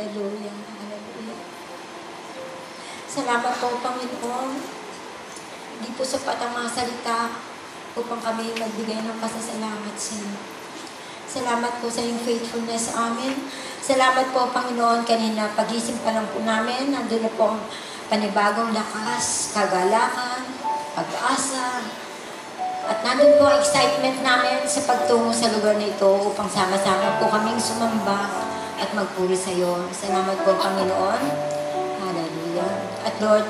Hallelujah. Hallelujah. Salamat po, Panginoon. Hindi po sapat ang mga salita upang kami magbigay ng pasasalamat sa iyo. Salamat po sa iyong faithfulness sa amin. Salamat po, Panginoon, kanina pagising pa lang po namin. Nandun na po ang panibagong lakas, kagalakan, pag-asa. At nandun po ang excitement namin sa pagtungo sa lugar na ito upang sama-sama po kaming sumamba at magpuri sa iyo. Salamat po, Panginoon. Hallelujah. At Lord,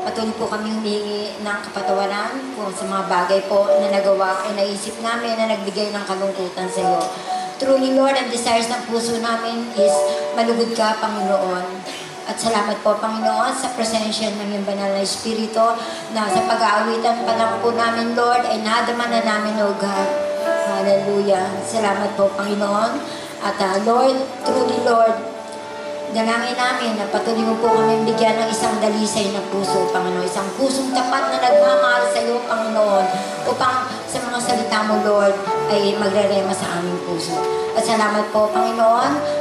patuloy po kami humingi ng kapatawaran kung sa mga bagay po na nagawa ay naisip namin na nagbigay ng kalungkutan sa iyo. Truly, Lord, ang desires ng puso namin is malugod ka, Panginoon. At salamat po, Panginoon, sa presensya ng iyong banal na Espiritu na sa pag-aawitan pa lang po namin, Lord, ay nadama na namin, O God. Hallelujah. Salamat po, Panginoon. At Lord, truly, Lord, dalangin namin na patuloy mo po kami bigyan ng isang dalisay na puso, Panginoon. Isang pusong tapat na nagmamahal sa iyo, Panginoon, upang sa mga salita mo, Lord, ay magrerema sa aming puso. At salamat po, Panginoon.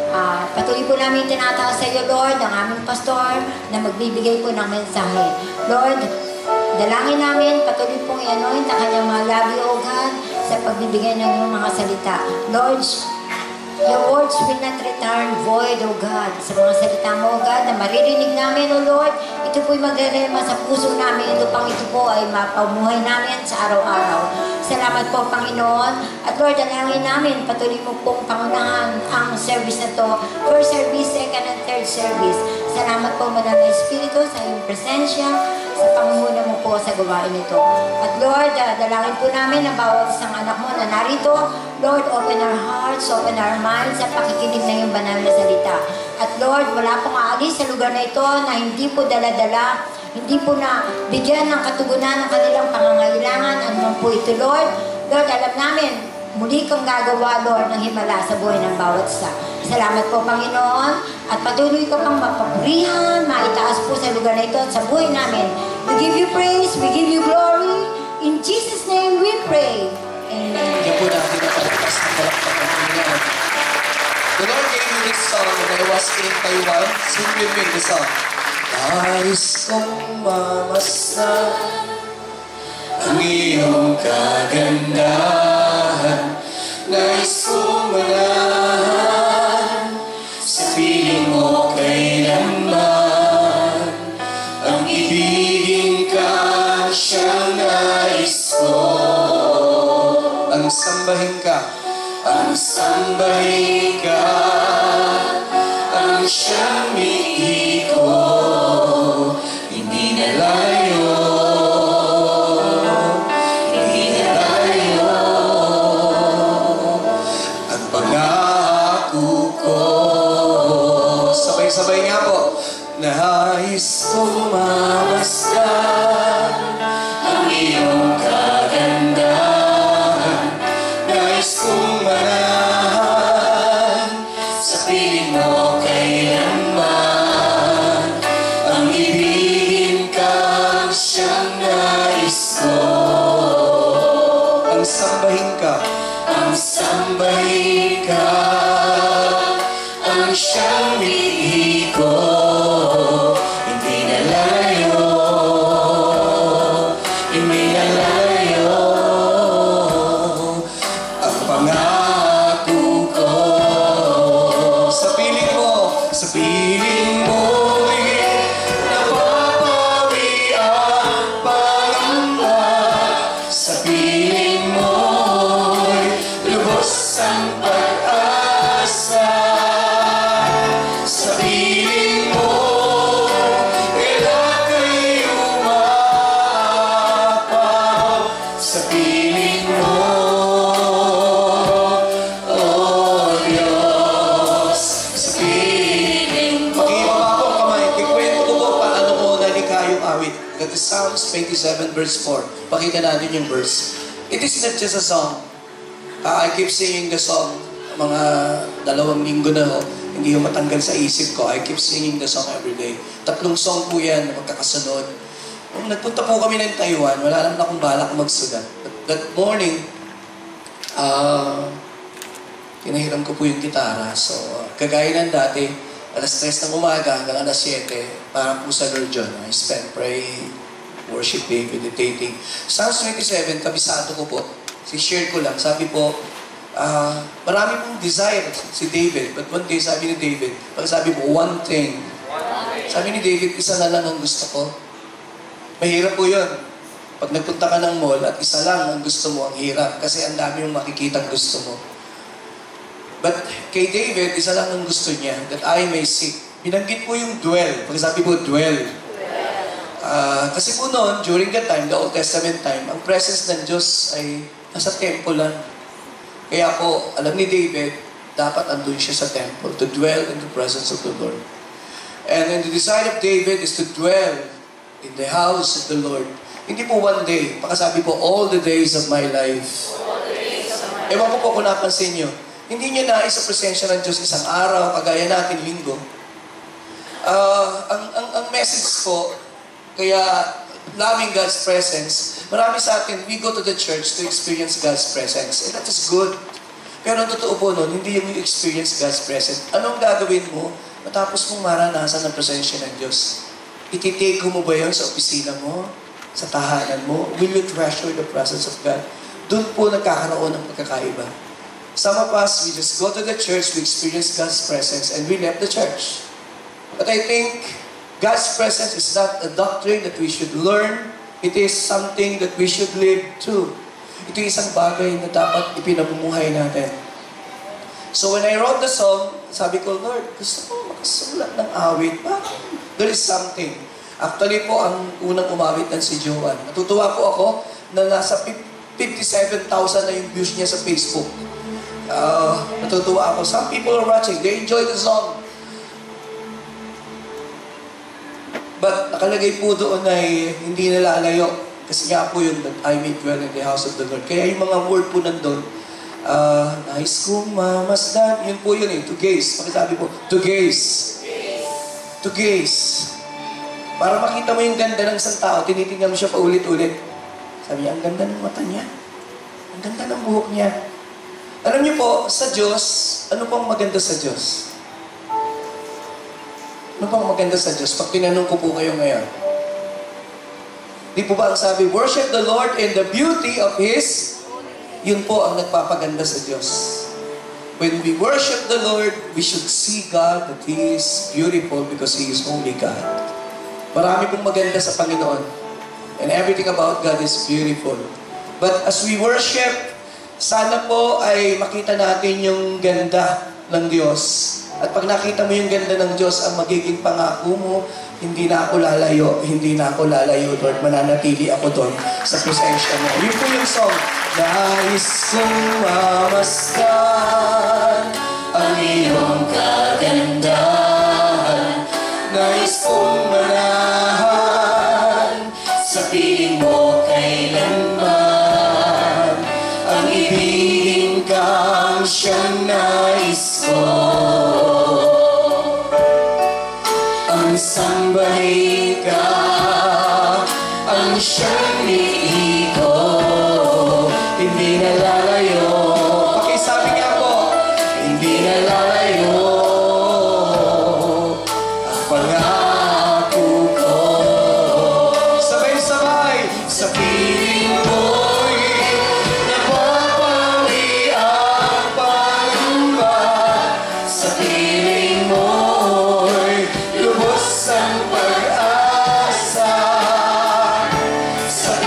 Patuloy po namin tinataas sa iyo, Lord, ang aming pastor na magbibigay po ng mensahe. Lord, dalangin namin, patuloy pong i-anoint ang kanyang mga labi, O God, sa pagbibigay ng iyong mga salita. Lord, your words will not return void, O God. Sa mga salita mo, O God, na maririnig namin, O Lord, ito po'y magrerema sa puso namin upang ito po ay mapamuhay namin sa araw-araw. Salamat po, Panginoon. At Lord, dalangin namin, patuloy mo pong pangunahan ang service na to. First service, second and third service. Salamat po, Banal na Espiritu, sa iyong presensya, sa pangunguna mo po sa gawain ito. At Lord, dalangin po namin ang bawat isang anak mo na narito. Lord, open our hearts, open our minds sa pakikinig na iyong banal na salita. At Lord, wala pong aalis sa lugar na ito na hindi po dala-dala, hindi po na bigyan ng katugunan ng kanilang pangangailangan. Ano man po ito, Lord. Lord, alam namin, muli kang gagawa, Lord, ng himala sa buhay ng bawat isa. Salamat po, Panginoon. At patuloy ka pang mapapurihan, maitaas po sa lugar na ito at sa buhay namin. We give you praise, we give you glory. In Jesus' name we pray. Amen. Hindi po natin napalakas na palakpakan ng Panginoon. The Lord gave me this song when I was in Taiwan. Sing with me the song. Nais kong mamasdan ang iyong kagandahan. Nais kong manahan sa piling mo kailanman. Ang ibigin ka siyang nais ko. Ang sambahin ka, ang sambahin ka, ang siyang mihi ko, hindi na layo, hindi na layo. Ang pangako ko, sabay-sabay nga po, nais kong mamasdan ang iyong kagandahan. Nais kong manahan sa piling mo kailanman. Ang ibigin kang siyang nais ko. Ang sambahin ka, ang sambahin ka, ang siyang mihi ko, hindi na layo, hindi na layo. Ang pangako ko sa piling mo, sa piling mo'y napapawi ang pangamba. Sa piling mo'y lubos ang pag-asa. Sa piling mo, kailan ka'y umapaw. Sa piling mo, oh Diyos, sa piling mo. Mag-iba po kamay, kikwento ko po paano ko nalikha yung awit. That is Psalms 27 verse 4. Pakita natin yung verse. It is not just a song. I keep singing the song. Mga 2 linggo na ho, hindi ko matanggal sa isip ko. I keep singing the song every day. 3 song po yan na magkakasunod. Nung nagpunta po kami ng Taiwan, wala naman akong balak magsulat. But that morning, pinahiram ko po yung gitara. So, kagaya ng dati, alas 3 ng umaga hanggang alas 7, para po sa Lord yun. I spend praying, worshiping, meditating. Psalms 27, kabisado ko po. Si-share ko lang. Sabi po, marami pong desire si David. But one day, sabi ni David, pag sabi mo, one thing. Sabi ni David, isa na lang ang gusto ko. Mahirap po yun. Pag nagpunta ka ng mall at isa lang ang gusto mo, ang hirap. Kasi ang dami yung makikita gusto mo. But kay David, isa lang ang gusto niya, that I may seek. Binanggit po yung dwell. Pag sabi po, dwell. Kasi po noon, during that time, the Old Testament time, ang presence ng Diyos ay nasa temple lang. Kaya po, alam ni David, dapat andun siya sa temple, to dwell in the presence of the Lord. And the desire of David is to dwell in the house of the Lord. Hindi po one day, pakasabi po, all the days of my life. Ewan ko po kung napansin nyo, hindi niya nais sa presensya ng Diyos isang araw, kagaya natin linggo. Ang message po, kaya loving God's presence, marami sa atin, we go to the church to experience God's presence. And that is good. Pero ang totoo po nun, hindi yung experience God's presence. Anong gagawin mo matapos mong maranasan ang presensya ng Diyos? Ititake mo ba yun sa opisina mo? Sa tahanan mo? Will you treasure the presence of God? Doon po nagkakaroon ng pagkakaiba. Some of us, we just go to the church, we experience God's presence, and we left the church. But I think God's presence is not a doctrine that we should learn. It is something that we should live too. Ito isang bagay na dapat ipinamumuhay natin. So when I wrote the song, sabi ko, Lord, gusto ko makasulat ng awit. There is something. Actually po, ang unang umawit ng si Joan. Natutuwa po ako na nasa 57,000 na yung views niya sa Facebook. Natutuwa ako. Some people are watching. They enjoy the song. But nakalagay po doon ay hindi nalalayo. Kasi nga po yun, that I may dwell in the house of the Lord. Kaya yung mga word po nandun, nais kong mamasdan, yun po yun eh, to gaze. Pakisabi po, to gaze. To gaze. Para makita mo yung ganda ng isang tao, tinitingnan mo siya paulit-ulit. Sabi niya, ang ganda ng mata niya. Ang ganda ng buhok niya. Alam niyo po, sa Diyos, ano pong maganda sa Diyos? Ano pang maganda sa Diyos? Pag tinanong ko po kayo ngayon. Di po ba ang sabi, worship the Lord in the beauty of His, yun po ang nagpapaganda sa Diyos. When we worship the Lord, we should see God that He is beautiful because He is holy God. Marami pong maganda sa Panginoon. And everything about God is beautiful. But as we worship, sana po ay makita natin yung ganda ng Diyos. At pag nakita mo yung ganda ng Diyos, ang magiging pangako mo, hindi na ako lalayo, Lord, mananatili ako doon sa presensya mo. Yun po yung song. Nais kong mamasdan ang iyong kagandahan. Nais kong manahan sa piling mo kailanman. Ang ibigin kang siyang nais ko. Sambahin ka ang siyang liig ko, hindi nalalayo. Pakisabi nga po, hindi nalalayo ang pangako ko. Sabay-sabay sa piling mo'y napapawi ang pangamba. Sa piling mo'y lubos ang pag-asa. Sa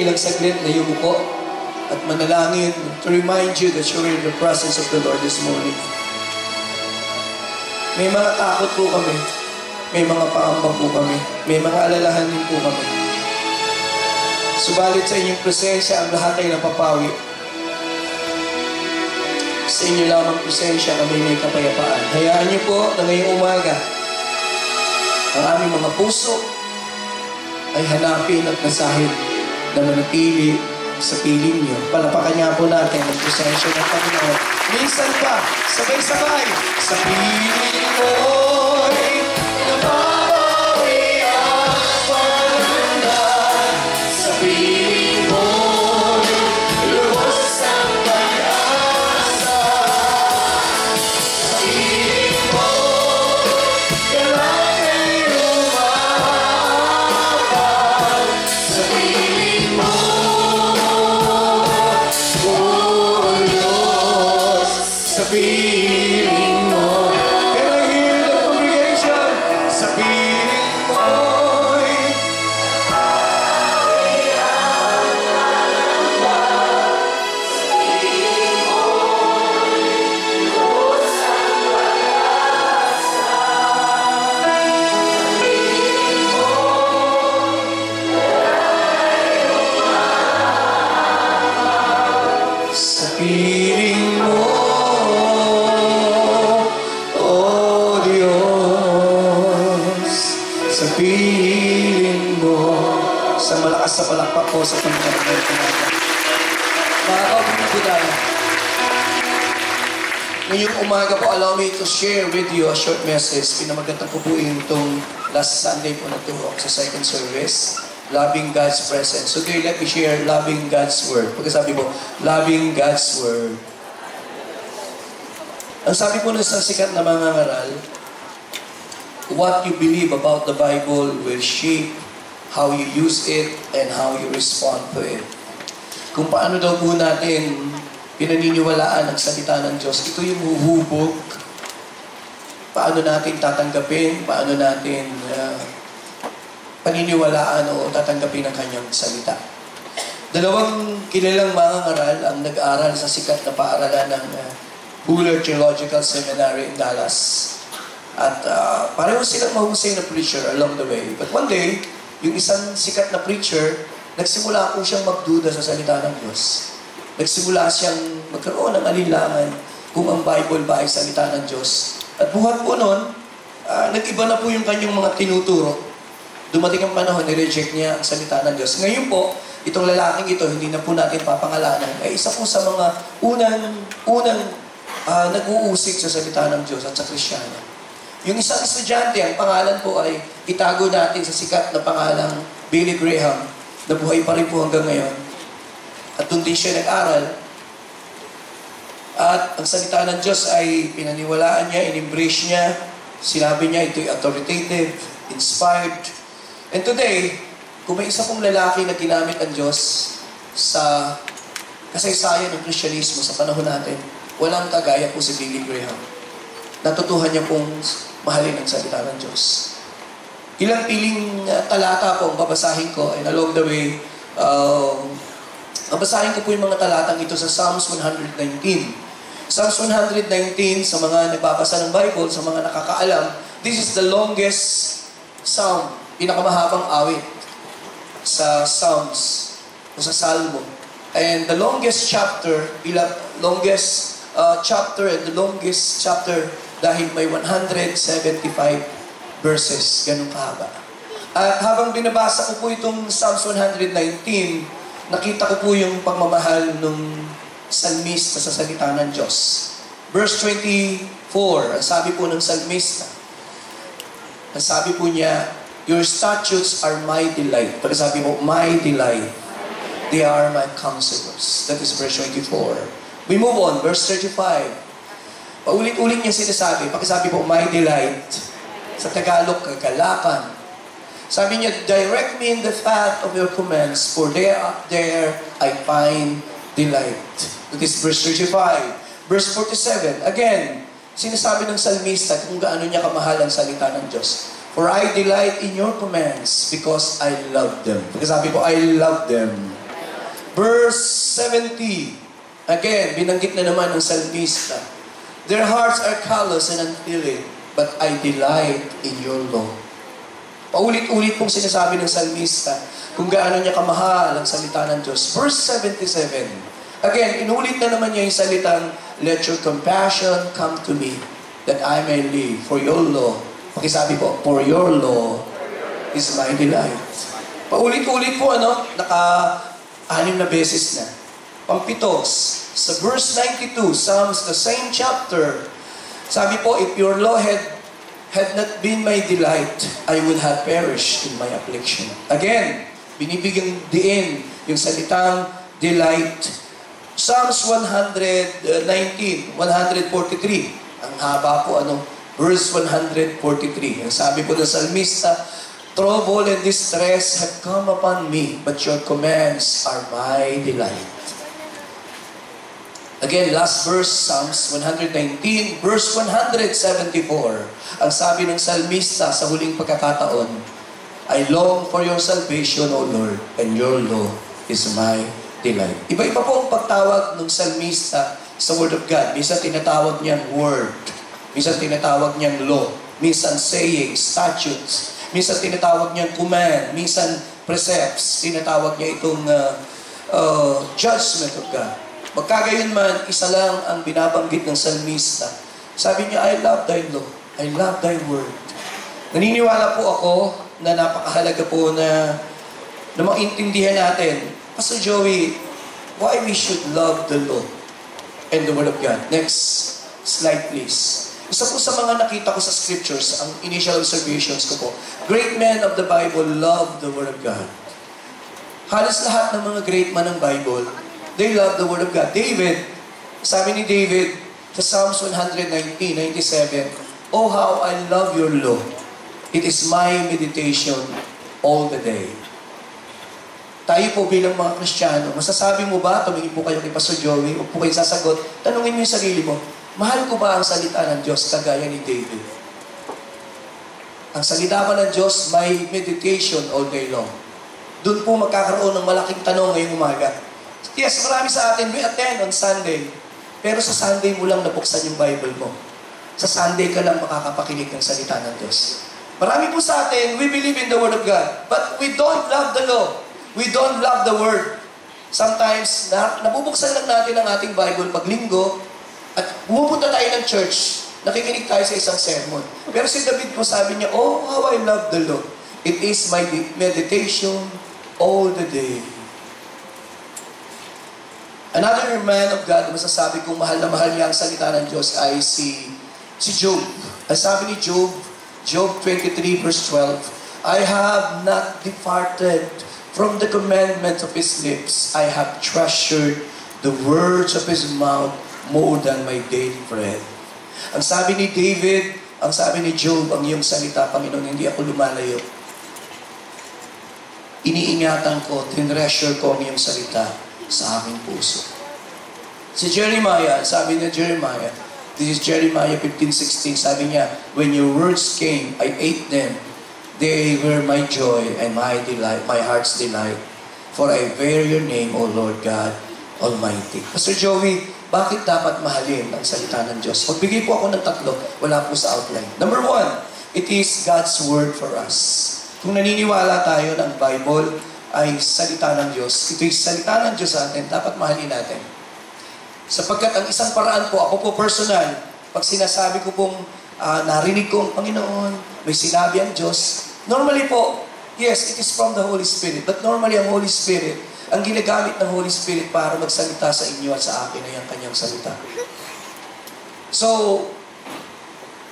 ilang saglit na yumuko at manalangin to remind you that you're in the presence of the Lord this morning. May mga takot po kami. May mga paambang po kami. May mga alalahanin po kami. Subalit sa inyong presensya, ang lahat ay napapawi. Sa inyo lamang presensya kami may kapayapaan. Hayaan niyo po na ngayong umaga, ang aming mga puso ay hanapin at nasahin na manatili sa piling niyo. Palapakan niya po natin ang presensya ng Panginoon. Minsan pa, sabay-sabay, sa piling mo'y napapawi ang paglandan. Sa piling mo'y lubos ang pag-asa. Sa piling mo'y kailangan ay lumapag. Sa piling mo, sa piling mo. Can I hear the congregation? Sa piling mo'y sa piling mo, oh Diyos, sa piling mo. Sa malakas sa palakpak po sa Panginoon. Makakaupo na po tayo. Ngayong umaga po, allow me to share with you a short message. Pinamagandang ko po itong last Sunday po na turok sa second service. Loving God's presence. So today, let me share loving God's Word. Pagkasabi po, loving God's Word. Ang sabi po ng isang sikat na mga ngaral, what you believe about the Bible will shape how you use it and how you respond to it. Kung paano daw po natin pinaniniwalaan ang salita ng Diyos, ito yung huhubog. Paano natin tatanggapin, paano natin paniniwalaan o tatanggapin ang kanyang salita. Dalawang kilalang mga ngaral ang nag-aral sa sikat na paaralan ng Fuller Theological Seminary in Dallas. At pareho silang mahusay na preacher along the way. But one day, yung isang sikat na preacher, nagsimula po siyang magduda sa salita ng Diyos. Nagsimula siyang magkaroon ng alinlangan kung ang Bible ba ay salita ng Diyos. At buhat po nun, nag-iba na po yung kanyang mga tinuturo. Dumating ang panahon, nireject niya ang salita ng Diyos. Ngayon po, itong lalaking ito, hindi na po natin papangalanan, ay isa po sa mga unang nag-uusik sa salita ng Diyos at sa Kristiyano. Yung isang estudyante, ang pangalan po ay itago natin sa sikat na pangalang Billy Graham, na buhay pa rin po hanggang ngayon. At doon din siya nag-aral. At ang salita ng Diyos ay pinaniwalaan niya, in-embrace niya, sinabi niya ito'y authoritative, inspired. And today, kung may isa pong lalaki na ginamit ang Diyos sa kasaysayan ng Kristyanismo sa panahon natin, walang kagaya po si Billy Graham. Natutuhan niya pong mahalin ang salita ng Diyos. Ilang piling talata po ang babasahin ko, and along the way, babasahin ko po yung mga talatang ito sa Psalms 119. Psalms 119, sa mga nagbabasa ng Bible, sa mga nakakaalam, this is the longest psalm, pinakamahabang awit sa Psalms o sa Salmo. And the longest chapter and the longest chapter dahil may 175 verses, ganun kahaba. At habang binabasa ko po itong Psalms 119, nakita ko po yung pagmamahal ng salmista sa salita ng Diyos. Verse 24, ang sabi po ng salmista, ang sabi po niya, your statutes are my delight. Pagkasabi mo, my delight. They are my counselors. That is verse 24. We move on, verse 35. Paulit-ulit niya sinasabi, pagkasabi po, my delight. Sa Tagalog, kagalakan. Sabi niya, direct me in the path of your commands, for there I find delight. That is verse 35. Verse 47, again, sinasabi ng salmista kung gaano niya kamahal ang salita ng Diyos. For I delight in your commands because I love them. Pagkasabi ko, I love them. Verse 70. Again, binanggit na naman ng salmista. Their hearts are callous and unfeeling, but I delight in your law. Paulit-ulit pong sinasabi ng salmista kung gaano niya kamahal ang salita ng Diyos. Verse 77. Again, inulit na naman niya yung salitang, let your compassion come to me, that I may live for your law. Pakisabi po, for your law is my delight. Paulit-ulit po, naka-6 na beses na. Pangpito, sa verse 92, Psalms, the same chapter, sabi po, if your law had not been my delight, I would have perished in my affliction. Again, binibigyan diin yung salitang delight. Psalms 143. Ang haba po, verse 143. Ang sabi po ng salmista, trouble and distress have come upon me, but your commands are my delight. Again, last verse, Psalms 119, verse 174. Ang sabi ng salmista sa huling pagkakataon, I long for your salvation, O Lord, and your law is my delight. Iba-iba po ang pagtawag ng salmista sa Word of God. Minsan tinatawag niyang word, minsan tinatawag niyang law, minsan saying, statutes, minsan tinatawag niyang command, minsan precepts, tinatawag niya itong judgment of God. Magkagayon man, isa lang ang binabanggit ng salmista. Sabi niya, I love thy law. I love thy word. Naniniwala po ako na napakahalaga po na maintindihan natin, Pastor Joey, why we should love the law and the word of God. Next slide, please. Isa po sa mga nakita ko sa scriptures, ang initial observations ko po, great men of the Bible love the word of God. Halos lahat ng mga great man ng Bible, they love the Word of God. David, sabi ni David sa Psalms 119:97, oh, how I love your law. It is my meditation all the day. Tayo po bilang mga Kristiyano, masasabi mo ba, tumingin po kayo kay Pastor Joey, o po kayo sasagot, tanungin mo yung sarili mo, mahal ko ba ang salita ng Diyos kagaya ni David? Ang salita ko ng Diyos, my meditation all day long. Doon po magkakaroon ng malaking tanong ngayong umaga. Yes, marami sa atin, we attend on Sunday. Pero sa Sunday mo lang nabuksan yung Bible mo. Sa Sunday ka lang makakapakinig ng salita ng Diyos. Marami po sa atin, we believe in the Word of God. But we don't love the law. We don't love the Word. Sometimes, nabubuksan lang natin ang ating Bible pag linggo at pumupunta tayo ng church. Nakikinig tayo sa isang sermon. Pero si David po sabi niya, oh, how I love the law. It is my meditation all the day. Another man of God, masasabi kong mahal na mahal niya ang salita ng Diyos ay si Job. Ang sabi ni Job, Job 23 verse 12, I have not departed from the commandments of His lips. I have treasured the words of His mouth more than my daily bread. Ang sabi ni David, ang sabi ni Job, ang iyong salita, Panginoon, hindi ako lumalayo. Iniingatan ko, tinreasure ko ang iyong salita sa aking puso. Si Jeremiah, sabi ni Jeremiah, this is Jeremiah 15:16, sabi niya, when your words came, I ate them. They were my joy and my delight, my heart's delight. For I bear your name, O Lord God Almighty. Pastor Joey, bakit dapat mahalin ang salita ng Diyos? Magbigay po ako ng 3, wala po sa outline. Number 1, it is God's word for us. Kung naniniwala tayo ng Bible ay salita ng Diyos, ito yung salita ng Diyos sa atin, dapat mahalin natin. Sapagkat ang isang paraan po, ako po personal, pag sinasabi ko pong narinig ko ang Panginoon, may sinabi ang Diyos, normally po, yes, it is from the Holy Spirit, but normally ang Holy Spirit, ang ginagamit ng Holy Spirit para magsalita sa inyo at sa akin ay ang kanyang salita. So,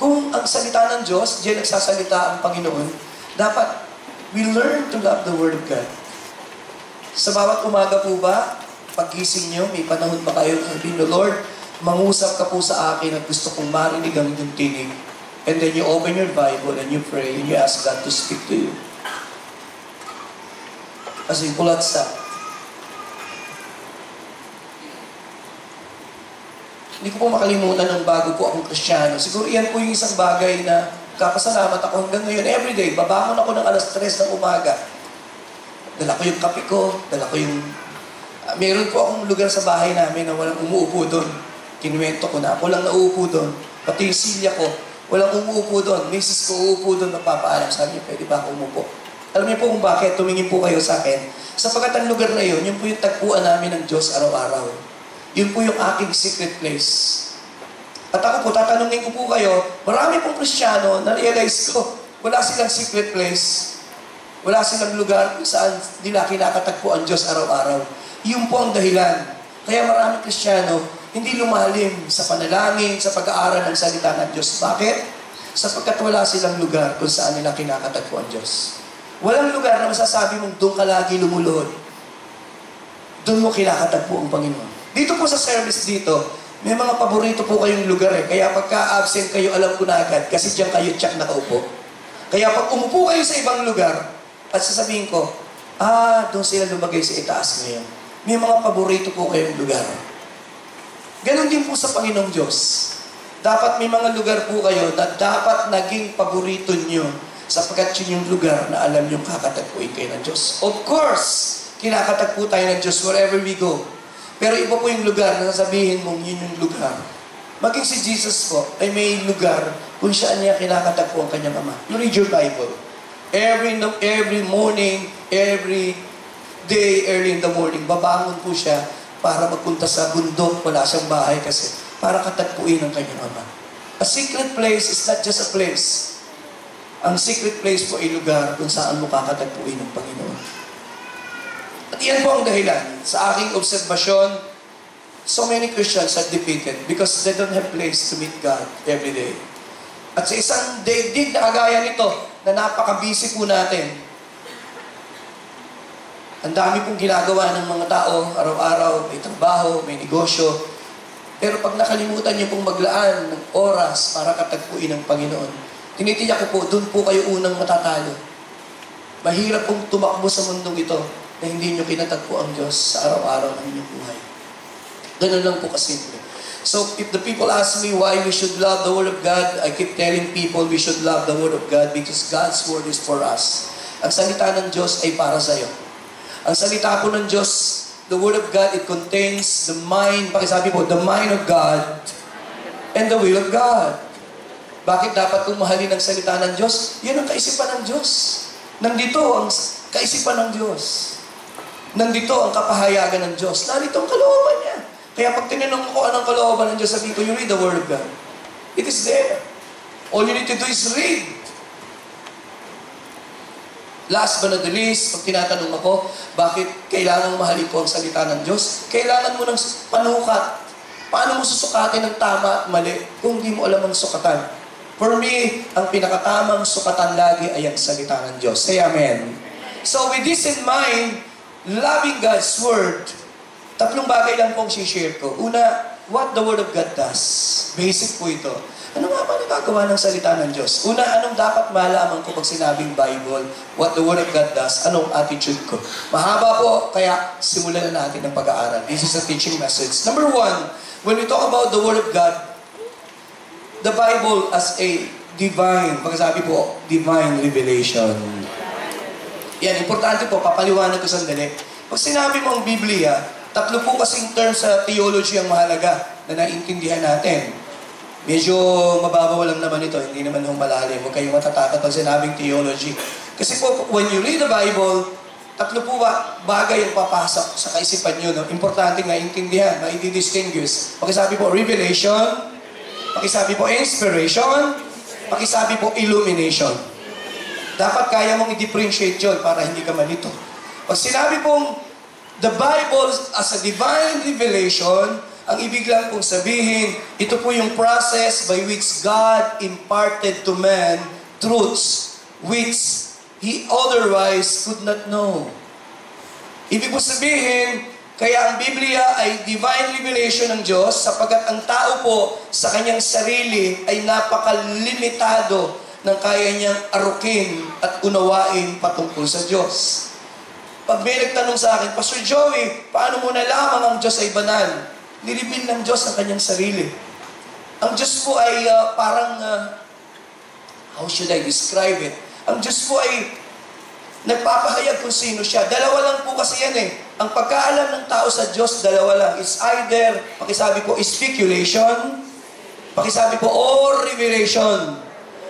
kung ang salita ng Diyos, diyan nagsasalita ang Panginoon, dapat we learn to love the Word of God. Sa bawat umaga po ba, paggising nyo, may panahon pa kayo, sabihin, Lord, mangusap ka po sa akin at gusto kong marinig ang inyong tinig. And then you open your Bible and you pray and you ask God to speak to you. As simple as that. Hindi ko po makalimutan ng bago po akong Kristiyano. Siguro iyan po yung isang bagay na kapasalamat ako hanggang ngayon. Everyday, babangon ako ng 3:00 ng umaga. Dala ko yung kape ko, dala ko yung Meron po akong lugar sa bahay namin na walang umuupo doon. Kinuwento ko na. Ako lang nauupo doon. Pati yung silya ko, walang umuupo doon. Misis ko uupo doon, nagpapaalam. Sabi niya, pwede ba ako umupo? Alam niyo po kung bakit? Tumingin po kayo sa akin. Sapagkat ang lugar na yun po yung tagpuan namin ng Diyos araw-araw. Yun po yung aking secret place. At ako po, tatanungin ko po kayo, marami pong Kristiyano, na-realize ko, wala silang secret place. Wala silang lugar kung saan nila kinakatagpo ang Diyos araw-araw. Yun po ang dahilan. Kaya maraming Kristiyano, hindi lumalim sa panalangin, sa pag-aaral ng salita ng Diyos. Bakit? Sapagkat wala silang lugar kung saan nila kinakatagpo ang Diyos. Walang lugar na masasabi mong doon ka lagi lumuluhod. Doon mo kinakatagpo ang Panginoon. Dito po sa service dito, may mga paborito po kayong lugar eh. Kaya pagka-absent kayo, alam ko na agad. Kasi diyan kayo tsak nakaupo. Kaya pag umupo kayo sa ibang lugar, at sasabihin ko, doon sila lumagay sa itaas ngayon. May mga paborito po kayong lugar. Ganon din po sa Panginoong Diyos. Dapat may mga lugar po kayo na dapat naging paborito nyo sapagkat yun yung lugar na alam nyo kakatagpuin kayo ng Diyos. Of course, kinakatagpo tayo ng Diyos wherever we go. Pero iba po yung lugar na sasabihin mong yun yung lugar. Maging si Jesus po ay may lugar kung saan niya kinakatagpo ang kanyang Ama. You read your Bible. Every morning, every day, early in the morning, babangon po siya para magpunta sa bundok, wala siyang bahay kasi para katagpuin ang kanyang Ama. A secret place is not just a place. Ang secret place po ay lugar kung saan mo kakatagpuin ang Panginoon. At iyan po ang dahilan. Sa aking obserbasyon, so many Christians are defeated because they don't have place to meet God every day. At sa isang daigdig na kagaya nito, na napaka-busy po natin, ang dami pong ginagawa ng mga tao, araw-araw, may trabaho, may negosyo. Pero pag nakalimutan niyo pong maglaan ng oras para katagpuin ang Panginoon, tinitiyak ko po, doon po kayo unang matatalo. Mahirap pong tumakbo sa mundong ito na hindi niyo kinatagpo ang Diyos sa araw-araw ng inyong buhay. Ganun lang po kasimple. So, if the people ask me why we should love the Word of God, I keep telling people we should love the Word of God because God's Word is for us. Ang salita ng Diyos ay para sa iyo. Ang salita po ng Diyos, the Word of God, it contains the mind, pakisabi po, the mind of God and the will of God. Bakit dapat kong mahalin ang salita ng Diyos? Yan ang kaisipan ng Diyos. Nandito ang kaisipan ng Diyos. Nandito ang kapahayagan ng Diyos. Narito ang kalooban niya. Kaya pag tinanong ko anong kalooban ng Diyos, sabihin ko, you read the Word of God. It is there. All you need to do is read. Last but not the least, pag tinatanong ako, bakit kailangan mahalin ko ang salita ng Diyos? Kailangan mo ng panukat. Paano mo susukatin ang tama at mali kung hindi mo alam ang sukatan? For me, ang pinakatamang sukatan lagi ay ang salita ng Diyos. Say amen. So with this in mind, loving God's Word, tatlong bagay lang pong share ko. Una, what the Word of God does. Basic po ito. Ano nga ba nagagawa ng salita ng Diyos? Una, anong dapat malaman ko pag sinabing Bible? What the Word of God does? Anong attitude ko? Mahaba po, kaya simulan na natin ang pag-aaral. This is a teaching message. Number one, when we talk about the Word of God, the Bible as a divine, pagkasabi po, divine revelation. Yan, importante po, papaliwanag ko sandali. Pag sinabi mo ang Biblia, tatlo po kasing terms sa theology ang mahalaga na naiintindihan natin. Medyo mababaw lang naman ito, hindi naman nung malalim. Huwag kayong matatakot pag sinabing theology. Kasi po, when you read the Bible, tatlo po bagay ang papasok sa kaisipan nyo. No? Importante nga intindihan, na i-distinguish. Pagkasabi po, revelation, pakisabi po inspiration, pakisabi po illumination. Dapat kaya mong i-differentiate yun para hindi ka malito. Pag sinabi pong the Bible as a divine revelation, ang ibig lang pong sabihin, ito po yung process by which God imparted to man truths which he otherwise could not know. Ibig po sabihin, kaya ang Biblia ay divine revelation ng Diyos sapagkat ang tao po sa kanyang sarili ay napakalimitado ng kaya niyang arukin at unawain patungkol sa Diyos. Pag may nagtanong sa akin, Pastor Joey, paano mo nalaman ang Diyos ay banal? Niribin ng Diyos ang kanyang sarili. Ang Diyos po ay how should I describe it? Ang Diyos po ay Nagpapahayag kung sino siya. Dalawa lang po kasi yan eh. Ang pagkaalam ng tao sa Diyos, dalawa lang. It's either, pakisabi po, speculation, pakisabi po, or revelation.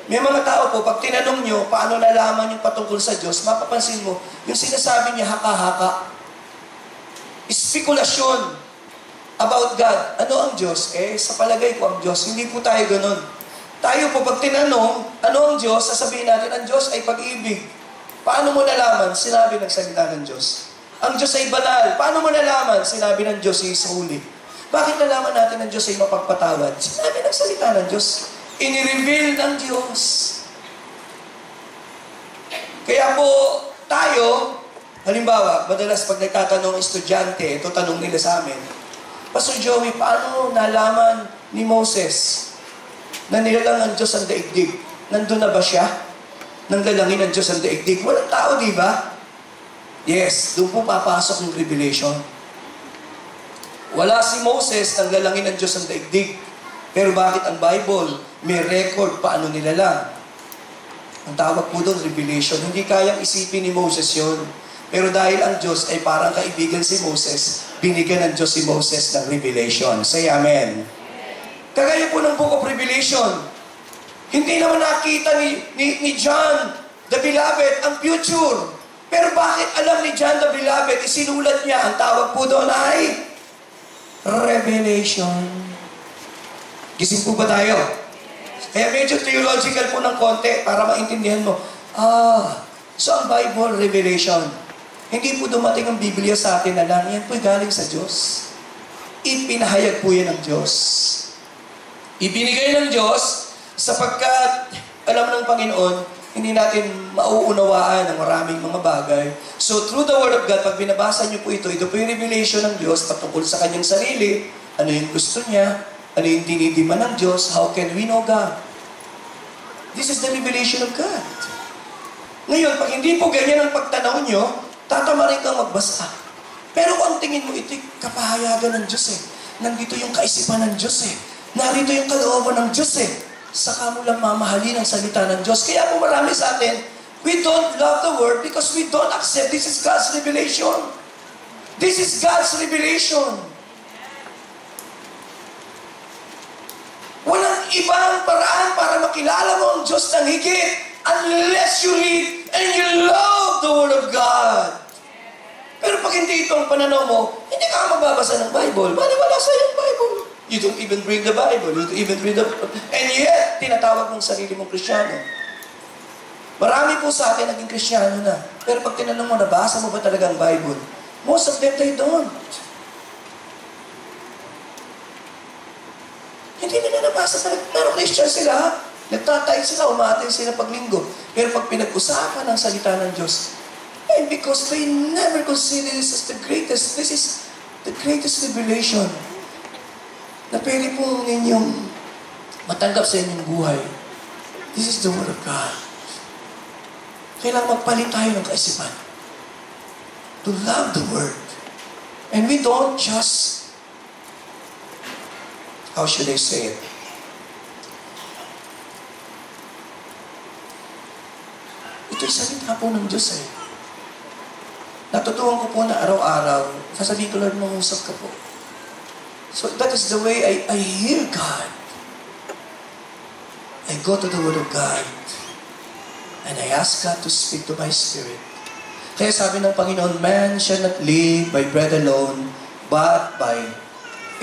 May mga tao po, pag tinanong nyo, paano nalaman yung patungkol sa Diyos, mapapansin mo, yung sinasabi niya, haka-haka. Spekulasyon about God. Ano ang Diyos? Sa palagay ko ang Diyos. Hindi po tayo ganun. Tayo po, pag tinanong, ano ang Diyos, sasabihin natin, ang Diyos ay pag-ibig. Paano mo nalaman? Sinabi ng salita ng Diyos. Ang Diyos ay banal. Paano mo nalaman? Sinabi ng Diyos ay holy. Bakit nalaman natin ng Diyos ay mapagpatawad? Sinabi ng salita ng Diyos. Ini-reveal ng Diyos. Kaya po, tayo, halimbawa, madalas pag nagtatanong ang estudyante, ito tanong nila sa amin, Pastor Joey, paano nalaman ni Moses na nilalang ng Diyos ang daigdig? Nandun na ba siya? Nang lalangin ng Diyos ang daigdig. Walang tao, di ba? Yes, doon po papasok yung revelation. Wala si Moses nang lalangin ng Diyos ang daigdig. Pero bakit ang Bible may record paano nilalang? Ang tawag po doon, revelation. Hindi kayang isipin ni Moses yun. Pero dahil ang Diyos ay parang kaibigan si Moses, binigyan ng Diyos si Moses ng revelation. Say amen. Kagaya po ng Book of Revelation. Hindi naman nakita ni John the Beloved ang future. Pero bakit alam ni John the Beloved, isinulat niya, ang tawag po doon ay revelation. Gising po ba tayo? Kaya medyo theological po ng konti para maintindihan mo. So ang Bible, revelation. Hindi po dumating ang Biblia sa atin na lang, yan po'y galing sa Diyos. Ipinahayag po yan ng Diyos. Ibinigay ng Diyos sapagkat alam ng Panginoon, hindi natin mauunawaan ang maraming mga bagay. So through the Word of God, pag binabasa niyo po ito po yung revelation ng Diyos patungkol sa kanyang sarili, ano yung gusto niya, ano yung dinidima ng Diyos, how can we know God? This is the revelation of God. Ngayon, pag hindi po ganyan ang pagtanaw nyo, tatama rin kang magbasa. Pero kung ang tingin mo, ito'y kapahayagan ng Diyos eh. Nandito yung kaisipan ng Diyos eh. Narito yung kalooban ng Diyos eh. Saka mo lang mamahalin ang salita ng Diyos. Kaya po marami sa atin, we don't love the Word because we don't accept this is God's revelation. This is God's revelation. Walang ibang paraan para makilala mo ang Diyos ng higit unless you read and you love the Word of God. Pero pag hindi ito ang pananaw mo, hindi ka magbabasa ng Bible. Maniwala sa'yo yung Bible. You don't even read the Bible. You don't even read the... And yet, tinatawag mong sarili mong Kristiyano. Marami po sa atin naging Kristiyano na. Pero pag tinanong mo, nabasa mo ba talaga ang Bible? Most of them, they don't. Hindi nila nabasa talaga. Pero Christian sila, nagtatay sila, umatay sila paglinggo. Pero pag pinag-usapan ang salita ng Diyos, and because they never consider this as the greatest, this is the greatest revelation na pwede po ninyong matanggap sa inyong buhay. This is the Word of God. Kailangan magpalit tayo ng kaisipan. To love the Word. And we don't just, how should I say it? Ito'y salita po ng Diyos eh. Natutuwan ko po na araw-araw, sasabihin ko, Lord, mangusap ka po. So that is the way I hear God. I go to the Word of God and I ask God to speak to my spirit. Kaya sabi ng Panginoon, man shall not live by bread alone, but by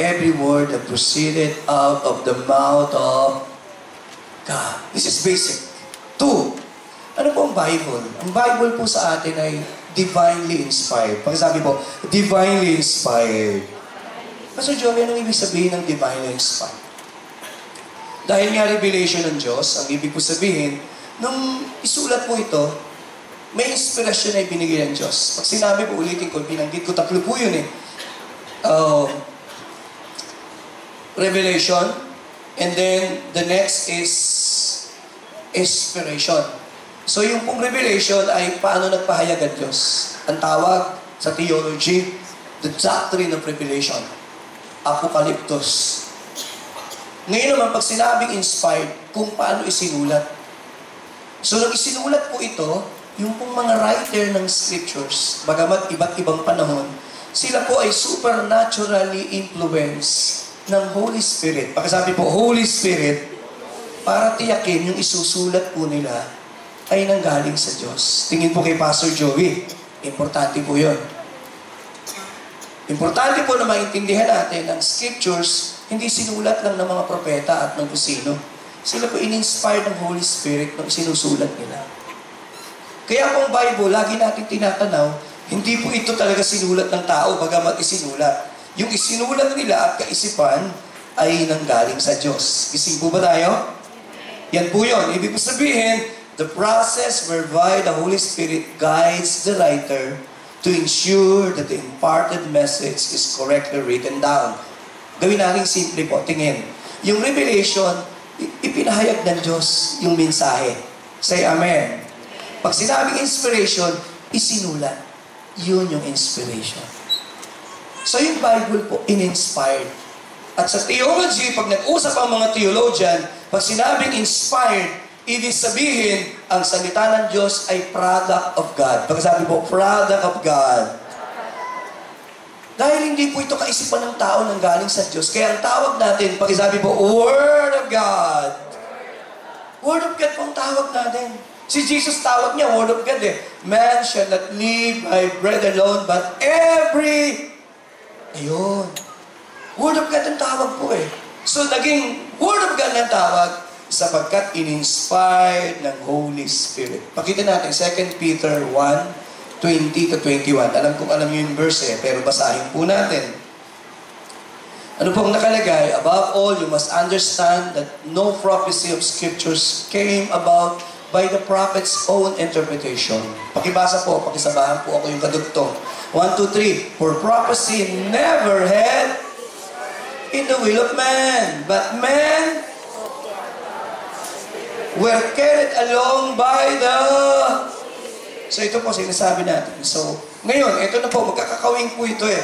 every word that proceeded out of the mouth of God. This is basic. 2, ano po ang Bible? Ang Bible po sa atin ay divinely inspired. Pag sabi po, divinely inspired. Pastor Joey, anong ibig sabihin ng divinely inspired? Dahil nga revelation ng Diyos, ang ibig po sabihin, nung isulat po ito, may inspirasyon na ibinigay ng Diyos. Pag sinabi po, ulitin ko, binanggit ko, 3 po yun eh. Revelation, and then the next is inspiration. So yung pong revelation ay paano nagpahayag ang Diyos. Ang tawag sa theology, the doctrine of revelation. Apocalyptus. Ngayon naman, pag sinabing inspired, kung paano isinulat. So, nung isinulat po ito, yung pong mga writer ng scriptures, bagamat iba't ibang panahon, sila po ay supernaturally influenced ng Holy Spirit. Pagkasabi po, Holy Spirit, para tiyakin yung isusulat po nila ay nanggaling sa Diyos. Tingin po kay Pastor Joey, importante po yun. Importante po na maintindihan natin ang scriptures, hindi sinulat lang ng mga propeta at ng kusino. Sila po in-inspired ng Holy Spirit nung sinusulat nila. Kaya po ang Bible, lagi natin tinatanaw, hindi po ito talaga sinulat ng tao, bagamat isinulat. Yung isinulat nila at kaisipan ay nanggaling sa Diyos. Gising po ba tayo? Yan po yun. Ibig sabihin, the process whereby the Holy Spirit guides the writer to ensure that the imparted message is correctly written down. Gawin natin simple po, tingin. Yung revelation, ipinahayag ng Diyos yung mensahe. Say amen. Pag sinabing inspiration, isinulat. Yun yung inspiration. So yung Bible po, in-inspired. At sa theology, pag nag-usap ang mga theologian, pag sinabing inspired, ibig sabihin, ang salita ng Diyos ay product of God. Pagkasabi po, product of God. Dahil hindi po ito kaisipan ng tao nang galing sa Diyos. Kaya ang tawag natin, pagkasabi po, Word of God. Word of God po ang tawag natin. Si Jesus tawag niya, Word of God eh. Man shall not live by bread alone, but every... Ayun. Word of God ang tawag po eh. So, naging Word of God ang tawag sapagkat in-inspired ng Holy Spirit. Pakita natin, 2 Peter 1:20-21. Alam niyo yung verse eh, pero basahin po natin. Ano pong nakalagay? Above all, you must understand that no prophecy of Scriptures came about by the prophet's own interpretation. Pakibasa po, pakisabahan po ako yung kadugtong. 1, 2, 3. For prophecy never had in the will of man, but man were carried along by the... So ito po sinasabi natin. So, ngayon, ito na po, magkakakawing po ito eh.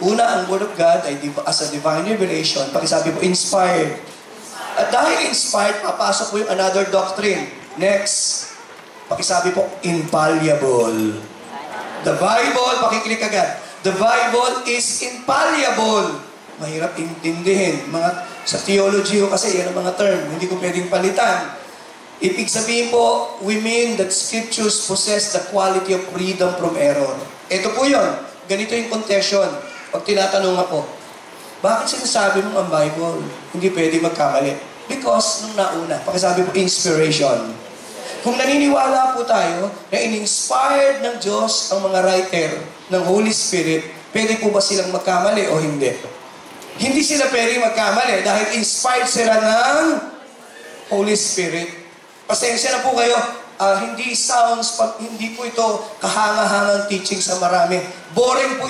Una, ang Word of God ay as a divine revelation. Pakisabi po, inspired. At dahil inspired, papasok po yung another doctrine. Next, pakisabi po, infallible. The Bible, pakiklik agad. The Bible is infallible. Mahirap intindihin. Sa theology ko kasi, yan ang mga term. Hindi ko pwedeng palitan. Ibig sabihin po, we mean that Scriptures possess the quality of freedom from error. Ito po yun. Ganito yung contention. Pag tinatanong ako, bakit sinasabi mo ang Bible hindi pwede magkamali? Because nung nauna, pakisabi po, inspiration. Kung naniniwala po tayo na in-inspired ng Diyos ang mga writer ng Holy Spirit, pwede po ba silang magkamali o hindi? Hindi sila pwede magkamali dahil inspired sila ng Holy Spirit. Pasensya na po kayo, hindi po ito kahanga-hangang teaching sa marami. Boring po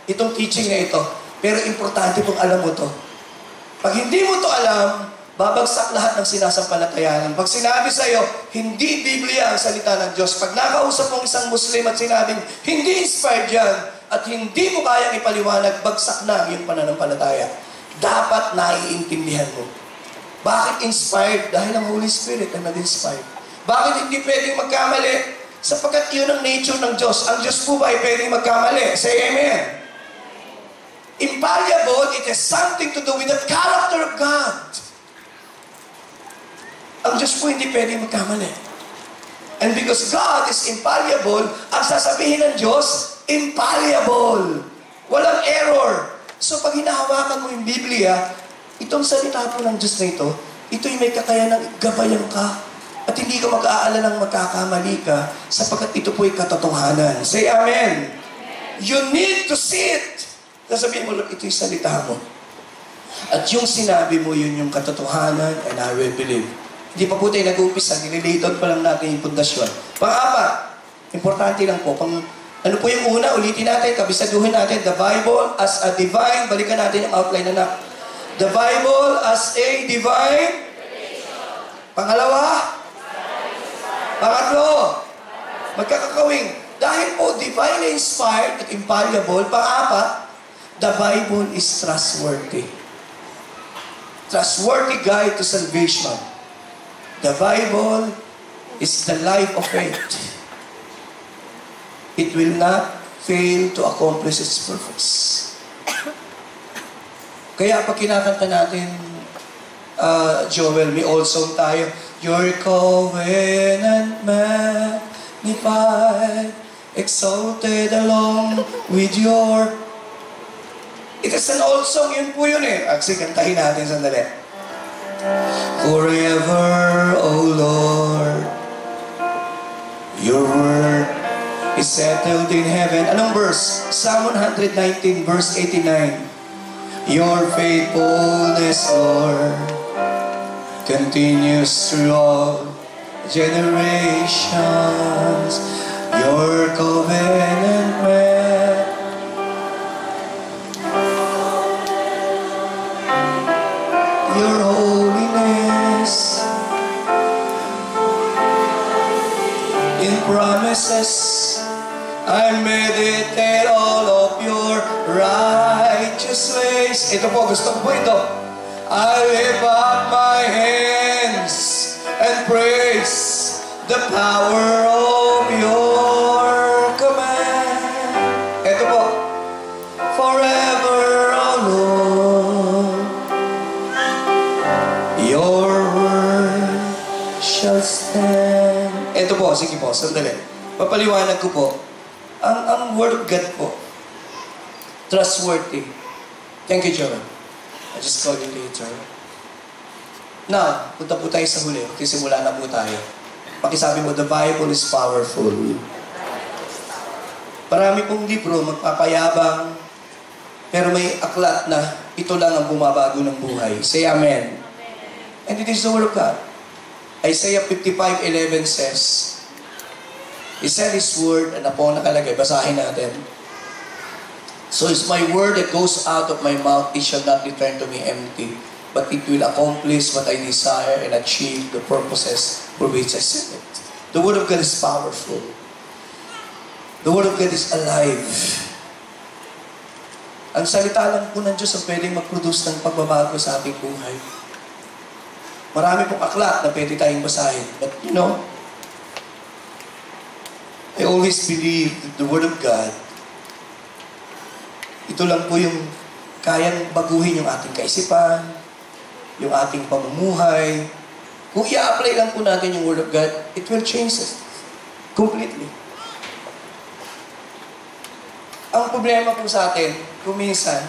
itong teaching na ito. Pero importante pong alam mo to. Pag hindi mo to alam, babagsak lahat ng sinasampalatayanan. Pag sinabi sa iyo, hindi Biblia ang salita ng Diyos. Pag nakausap mong isang Muslim at sinabing, hindi inspired yan, at hindi mo kayang ipaliwanag, bagsak na yung pananampalataya. Dapat naiintindihan mo. Bakit inspired? Dahil ang Holy Spirit ay nag-inspired. Bakit hindi pwedeng magkamali? Sapagkat yun ang nature ng Diyos. Ang Diyos po ba ay pwedeng magkamali? Say amen. Infallible, it has something to do with the character of God. Ang Diyos po hindi pwedeng magkamali. And because God is infallible, ang sasabihin ng Diyos, infallible. Walang error. So pag hinahawakan mo yung Biblia, itong salita po ng Diyos na ito'y may kakayanang gabayan ka at hindi ka mag-aalalang magkakamali ka sapagkat ito po'y katotohanan. Say amen. You need to see it. Sasabihin mo, ito'y salita mo. At yung sinabi mo, yun yung katotohanan and I will believe. Hindi pa po tayo nag-umpisa, nililate pa lang natin yung pundasyon. Pang-apat, importante lang po, ano po yung una, ulitin natin, kabisaduhin natin, the Bible as a divine, balikan natin yung outline na the Bible as a divine. Pangalawa. Pangatlo. Magkakakawing. Dahil po divinely inspired at infallible. Pang-apat, the Bible is trustworthy. Trustworthy guide to salvation. The Bible is the life of faith. it will not fail to accomplish its purpose. Kaya pag kinakanta natin, Joel, may old song tayo, Your covenant magnified, exalted along with your... It is an old song, yun po yun eh. Actually, kantahin natin sandali. Forever, O Lord, your word is settled in heaven. Anong verse? Psalm 119, verse 89. Your faithfulness, Lord, continues through all generations. Your covenant your holiness in promises, I meditate all of your righteous ways. Ito po, gusto ko po ito. I lift up my hands and praise the power of your command. Ito po. Forever, O Lord, your word shall stand. Ito po, sige po, sandali. Papaliwanag ko po. Ang word of God po, trustworthy. Thank you, Joel. I just call you later. Now, punta po tayo sa huli. Magsisimula na po tayo. Pakisabi mo, the Bible is powerful. Marami pong libro, magpapayabang, pero may aklat na ito lang ang bumabago ng buhay. Say amen. And it is the word of God. Isaiah 55:11 says, He said His word, and po nakalagay, basahin natin. So is my word that goes out of my mouth, it shall not return to me empty, but it will accomplish what I desire and achieve the purposes for which I sent it. The word of God is powerful. The word of God is alive. Ang salita lang po ng Diyos ang pwedeng mag-produce ng pagbabago sa ating buhay. Marami pong aklat na pwede tayong basahin. But you know, I always believe that the Word of God, ito lang po yung kayang baguhin yung ating kaisipan, yung ating pamumuhay. Kung i-apply lang po natin yung Word of God, it will change us completely. Ang problema po sa atin, kung minsan,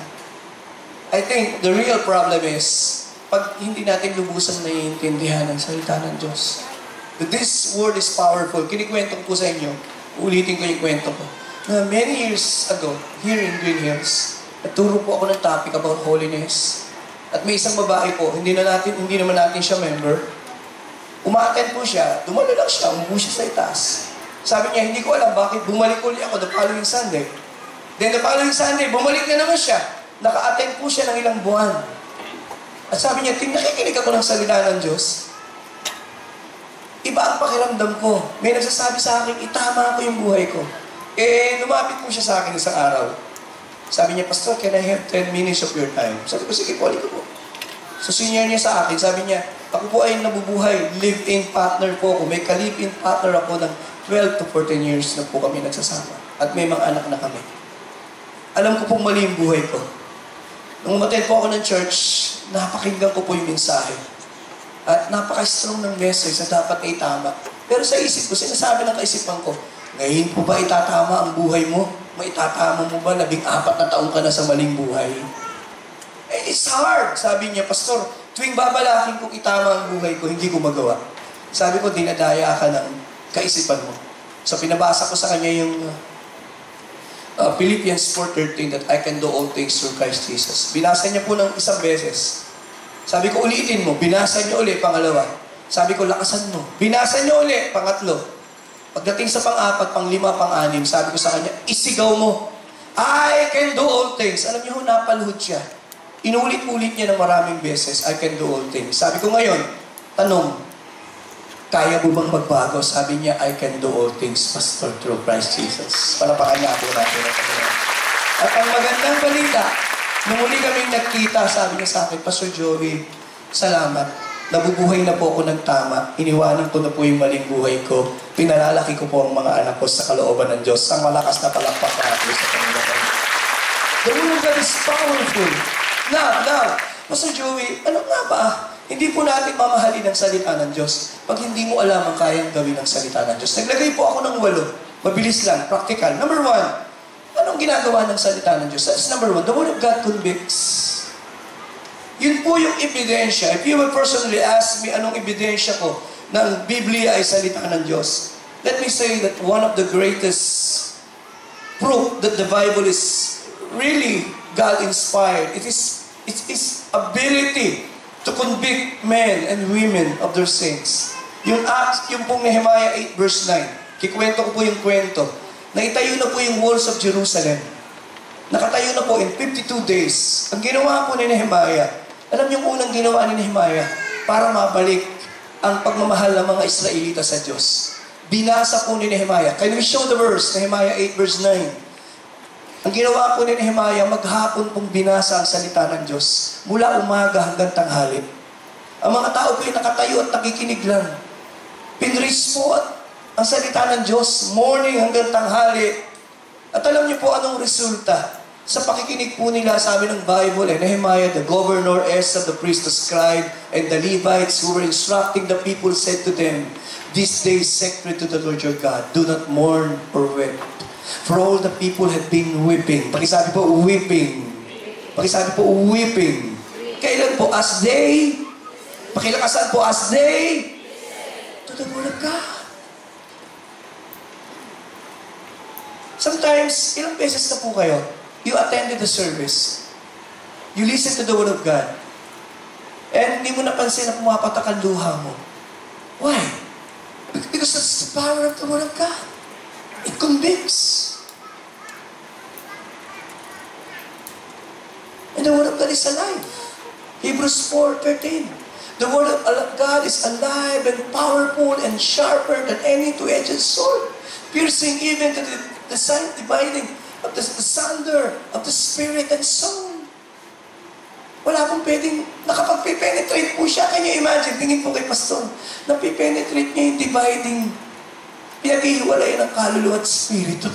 I think the real problem is, pag hindi natin lubusang naiintindihan ang salita ng Diyos. But this word is powerful. Kinikwento ko po sa inyo. Ulitin ko yung kwento ko. Many years ago, here in Green Hills, naturo po ako ng topic about holiness. At may isang babae po, hindi naman natin siya member. Umaattend po siya, dumalo lang siya, umupo siya sa itaas. Sabi niya, hindi ko alam bakit bumalik ulit ako the following Sunday. Then the following Sunday, bumalik na naman siya. Naka-attend po siya ng ilang buwan. At sabi niya, nakikinig ako ng salita ng Diyos. Iba ang pakiramdam ko. May nagsasabi sa akin, itama ko yung buhay ko. Lumapit po siya sa akin isang araw. Sabi niya, Pastor, can I have 10 minutes of your time? Sabi ko, sige po, ko po. So senior niya sa akin, sabi niya, ako po ay nabubuhay, live-in partner po ako. May ka-live-in partner ako ng 12 to 14 years na po kami nagsasama. At may mga anak na kami. Alam ko pong mali yung buhay ko. Nung umattend po ako ng church, napakinggan ko po yung mensahe. At napaka-strong ng message na dapat ay tama. Pero sa isip ko, sinasabi ng kaisipan ko, ngayon po ba itatama ang buhay mo? Maitatama mo ba? 14 na taong ka na sa maling buhay. It's hard. Sabi niya, Pastor, tuwing babalakin kong itama ang buhay ko, hindi ko magawa. Sabi ko, dinadaya ka ng kaisipan mo. So pinabasa ko sa kanya yung Philippians 4:13 that I can do all things through Christ Jesus. Binasa niya po ng isang beses. Sabi ko, ulitin mo. Binasa niya ulit, pangalawa. Sabi ko, lakasan mo. Binasa niya ulit, pangatlo. Pagdating sa pang-4, pang-5, pang-6, sabi ko sa kanya, isigaw mo. I can do all things. Alam niyo, napaluhod siya. Inulit-ulit niya ng maraming beses, I can do all things. Sabi ko ngayon, tanong, kaya mo bang magbago? Sabi niya, I can do all things, Pastor, through Christ Jesus. Palapakan niya po natin. At ang magandang balita, nung muli kaming nagkita, sabi niya sa akin, Pastor Joey, salamat. nabubuhay na po ako ng tama, iniwanan ko na po yung maling buhay ko, pinalalaki ko po ang mga anak ko sa kalooban ng Diyos. Ang malakas na palakpak na ako sa Panginoon. The Word of God is powerful. Now, Pastor Joey, ano nga ba? Hindi po natin mamahalin ang salita ng Diyos pag hindi mo alam ang kayang gawin ng salita ng Diyos. Naglagay po ako ng 8. Mabilis lang, practical. Number 1, anong ginagawa ng salita ng Diyos? That's number 1, the Word of God convicts. Yun po yung ebidensya. If you will personally ask me anong ebidensya ko ng Biblia ay salita ng Diyos, let me say that one of the greatest proof that the Bible is really God-inspired, it is ability to convict men and women of their sins. Yung pong Nehemiah 8 verse 9, kikwento ko po yung kwento. Naitayo na po yung walls of Jerusalem. Nakatayo na po in 52 days. Ang ginawa po ni Nehemiah, alam niyo unang ginawa ni Nehemiah para mabalik ang pagmamahal ng mga Israelita sa Diyos. Binasa po ni Nehemiah. Can we show the verse? Nehemiah 8 verse 9. Ang ginawa po ni Nehemiah, maghapon pong binasa ang salita ng Diyos. Mula umaga hanggang tanghali. Ang mga tao po ay nakatayo at nakikinig lang. Pinreach po ang salita ng Diyos, morning hanggang tanghali. At alam niyo po anong resulta? Sa pakikinig po nila, sabi ng Bible, Nehemiah, the governor, Ezra, the priest, the scribe, and the Levites who were instructing the people said to them, "This day is sacred to the Lord your God. Do not mourn or weep." For all the people had been weeping. Pakisabi po, weeping. Pakisabi po, weeping. Kailan po? As they, pakilakasan po, as they, to the Word of God. Sometimes, ilang beses na po kayo, you attended the service. You listen to the Word of God. And hindi mo napansin na pumapatak ang luha mo. Why? Because that's the power of the Word of God. It convicts. And the Word of God is alive. Hebrews 4:13. The Word of God is alive and powerful and sharper than any two-edged sword, piercing even to the side dividing of the sunder of the spirit and soul. Wala pong pwedeng, nakapag-penetrate po siya. Can you imagine? Tingin po kay Pastor, napipenetrate niya yung dividing, pinaghihiwalay ng kaluluwa at spirito.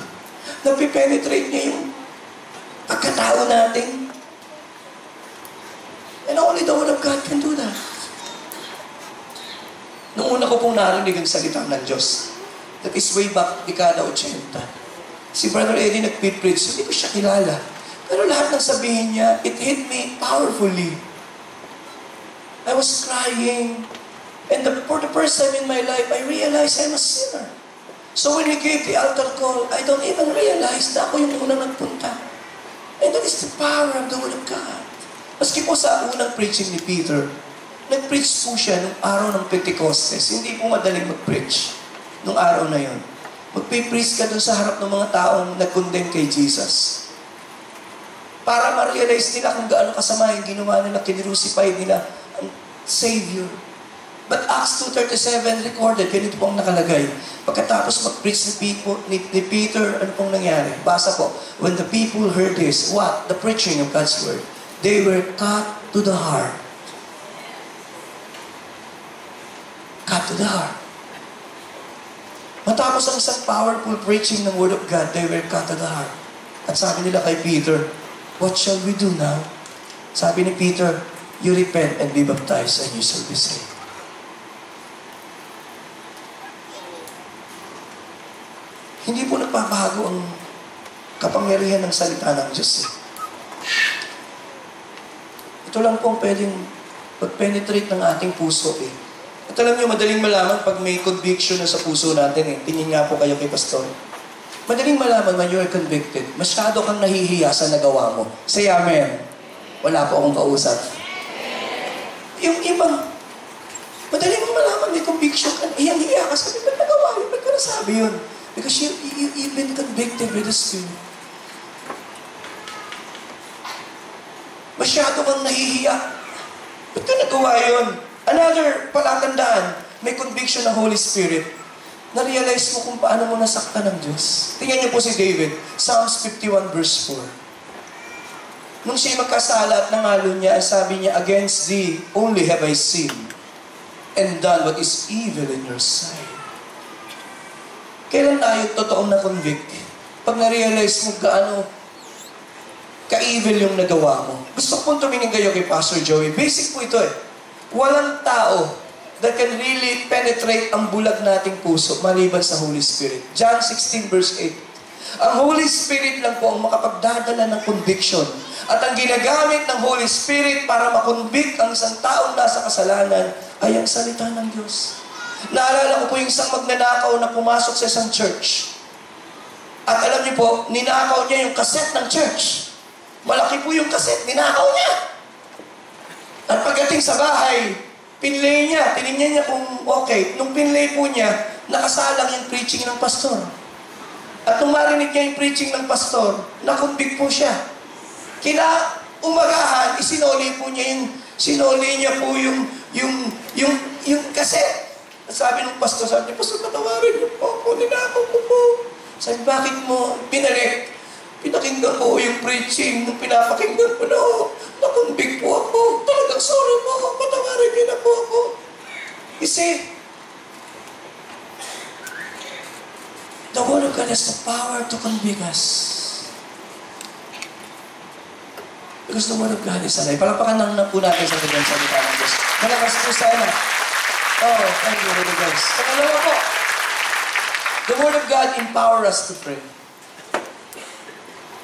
Napipenetrate niya yung pagkatao natin. And only the Word of God can do that. Noong una ko pong narinig ang salita ng Diyos, that is way back, dekada 80. Si Brother Eddie nag-preach, hindi ko siya kilala. Pero lahat ng sabihin niya, it hit me powerfully. I was crying. And for the first time in my life, I realized I'm a sinner. So when he gave the altar call, I don't even realize na ako yung unang nagpunta. And that is the power of the Word of God. Maski po sa unang preaching ni Peter, nag-preach po siya nung araw ng Pentecostes. Hindi po madaling mag-preach nung araw na yon. Magpipreach ka dun sa harap ng mga taong nag-condemn kay Jesus. Para ma-realize nila kung gaano kasama yung ginawa nila, kinirusify nila ang Savior. But Acts 2:37 recorded, ganito pong nakalagay. Pagkatapos mag-preach ni Peter, ano pong nangyari? Basa po, when the people heard this, what? The preaching of God's Word. They were cut to the heart. Cut to the heart. Matapos ang isang powerful preaching ng Word of God, they were cut to the heart. At sabi nila kay Peter, what shall we do now? Sabi ni Peter, you repent and be baptized and you shall be saved. Hindi po nagpapago ang kapangyarihan ng salita ng Diyos. Ito lang po pwedeng pag-penetrate ng ating puso eh. At alam niyo, madaling malaman pag may conviction na sa puso natin eh. Tingin nga po kayo kay Pastor. Madaling malaman when you are convicted. Masyado kang nahihiya sa nagawa mo. Say amen. Wala po akong kausap. Yung ibang, madaling malaman may conviction ka. Hiyang-hiya ka. Sabi, ba't nagawa yun? Ba't ka nasabi yun? Because you've been convicted with the Spirit. Masyado kang nahihiya. Ba't ka nagawa yun? Another palatandaan, may conviction ng Holy Spirit. Na-realize mo kung paano mo nasaktan ng Diyos. Tingnan niyo po si David, Psalms 51 verse 4. Nung siya magkasala at nangalo niya, sabi niya, against thee only have I sinned and done what is evil in your sight. Kailan tayo totoong na-convict? Pag na-realize mo gaano ka-evil yung nagawa mo. Gusto ko pong tumingin kayo kay Pastor Joey. Basic po ito eh. Walang tao that can really penetrate ang bulag nating puso maliban sa Holy Spirit. John 16 verse 8. Ang Holy Spirit lang po ang makapagdadala ng conviction. At ang ginagamit ng Holy Spirit para makonvict ang isang taong nasa kasalanan ay ang salita ng Diyos. Naalala ko po yung isang magnanakaw na pumasok sa isang church. At alam niyo po, ninakaw niya yung kaset ng church. Malaki po yung kaset, ninakaw niya. At pagdating sa bahay, pinlay niya, tinignan niya kung okay. Nung pinlay po niya, nakasalang yung preaching ng pastor. At nung marinig niya yung preaching ng pastor, nakonvict po siya. Kinaumagahan, isinoli po niya po yung kaset. At sabi ng pastor, Pastor, patawarin niyo po ako, ninakaw ko po. Sabi, bakit mo pinalik? Pinakinggan ko yung preaching. Nung pinapakinggan ko na nakonvict po ako. Talagang sorry po ako, patawarin niyo na po ako. You see, the Word of God has the power to convict us. Because the Word of God is alive. Palapakan lang po natin sa ganyan salita ng Diyos. Malakas po sana. Oh, thank you, Holy Ghost. Pangalawa po, the Word of God empower us to pray.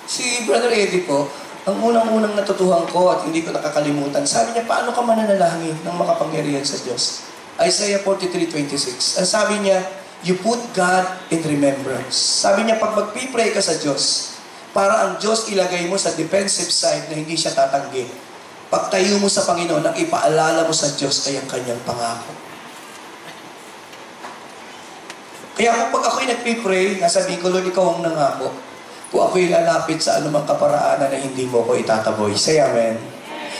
Si Brother Eddie po, ang unang-unang natutuhan ko at hindi ko nakakalimutan, sabi niya, paano ka mananalangin ng makapangyarihan sa Diyos? Isaiah 43:26. Ang sabi niya, you put God in remembrance. Sabi niya, pag magpipray ka sa Diyos, para ang Diyos ilagay mo sa defensive side na hindi siya tatanggi. Pagtayo mo sa Panginoon, ang ipaalala mo sa Diyos ay ang kanyang pangako. Kaya kung pag ako'y nagpipray, nasabihin ko, Lord, ikaw ang nangako. Kung ako'y lalapit sa anumang kaparaanan na hindi mo ko itataboy. Say amen.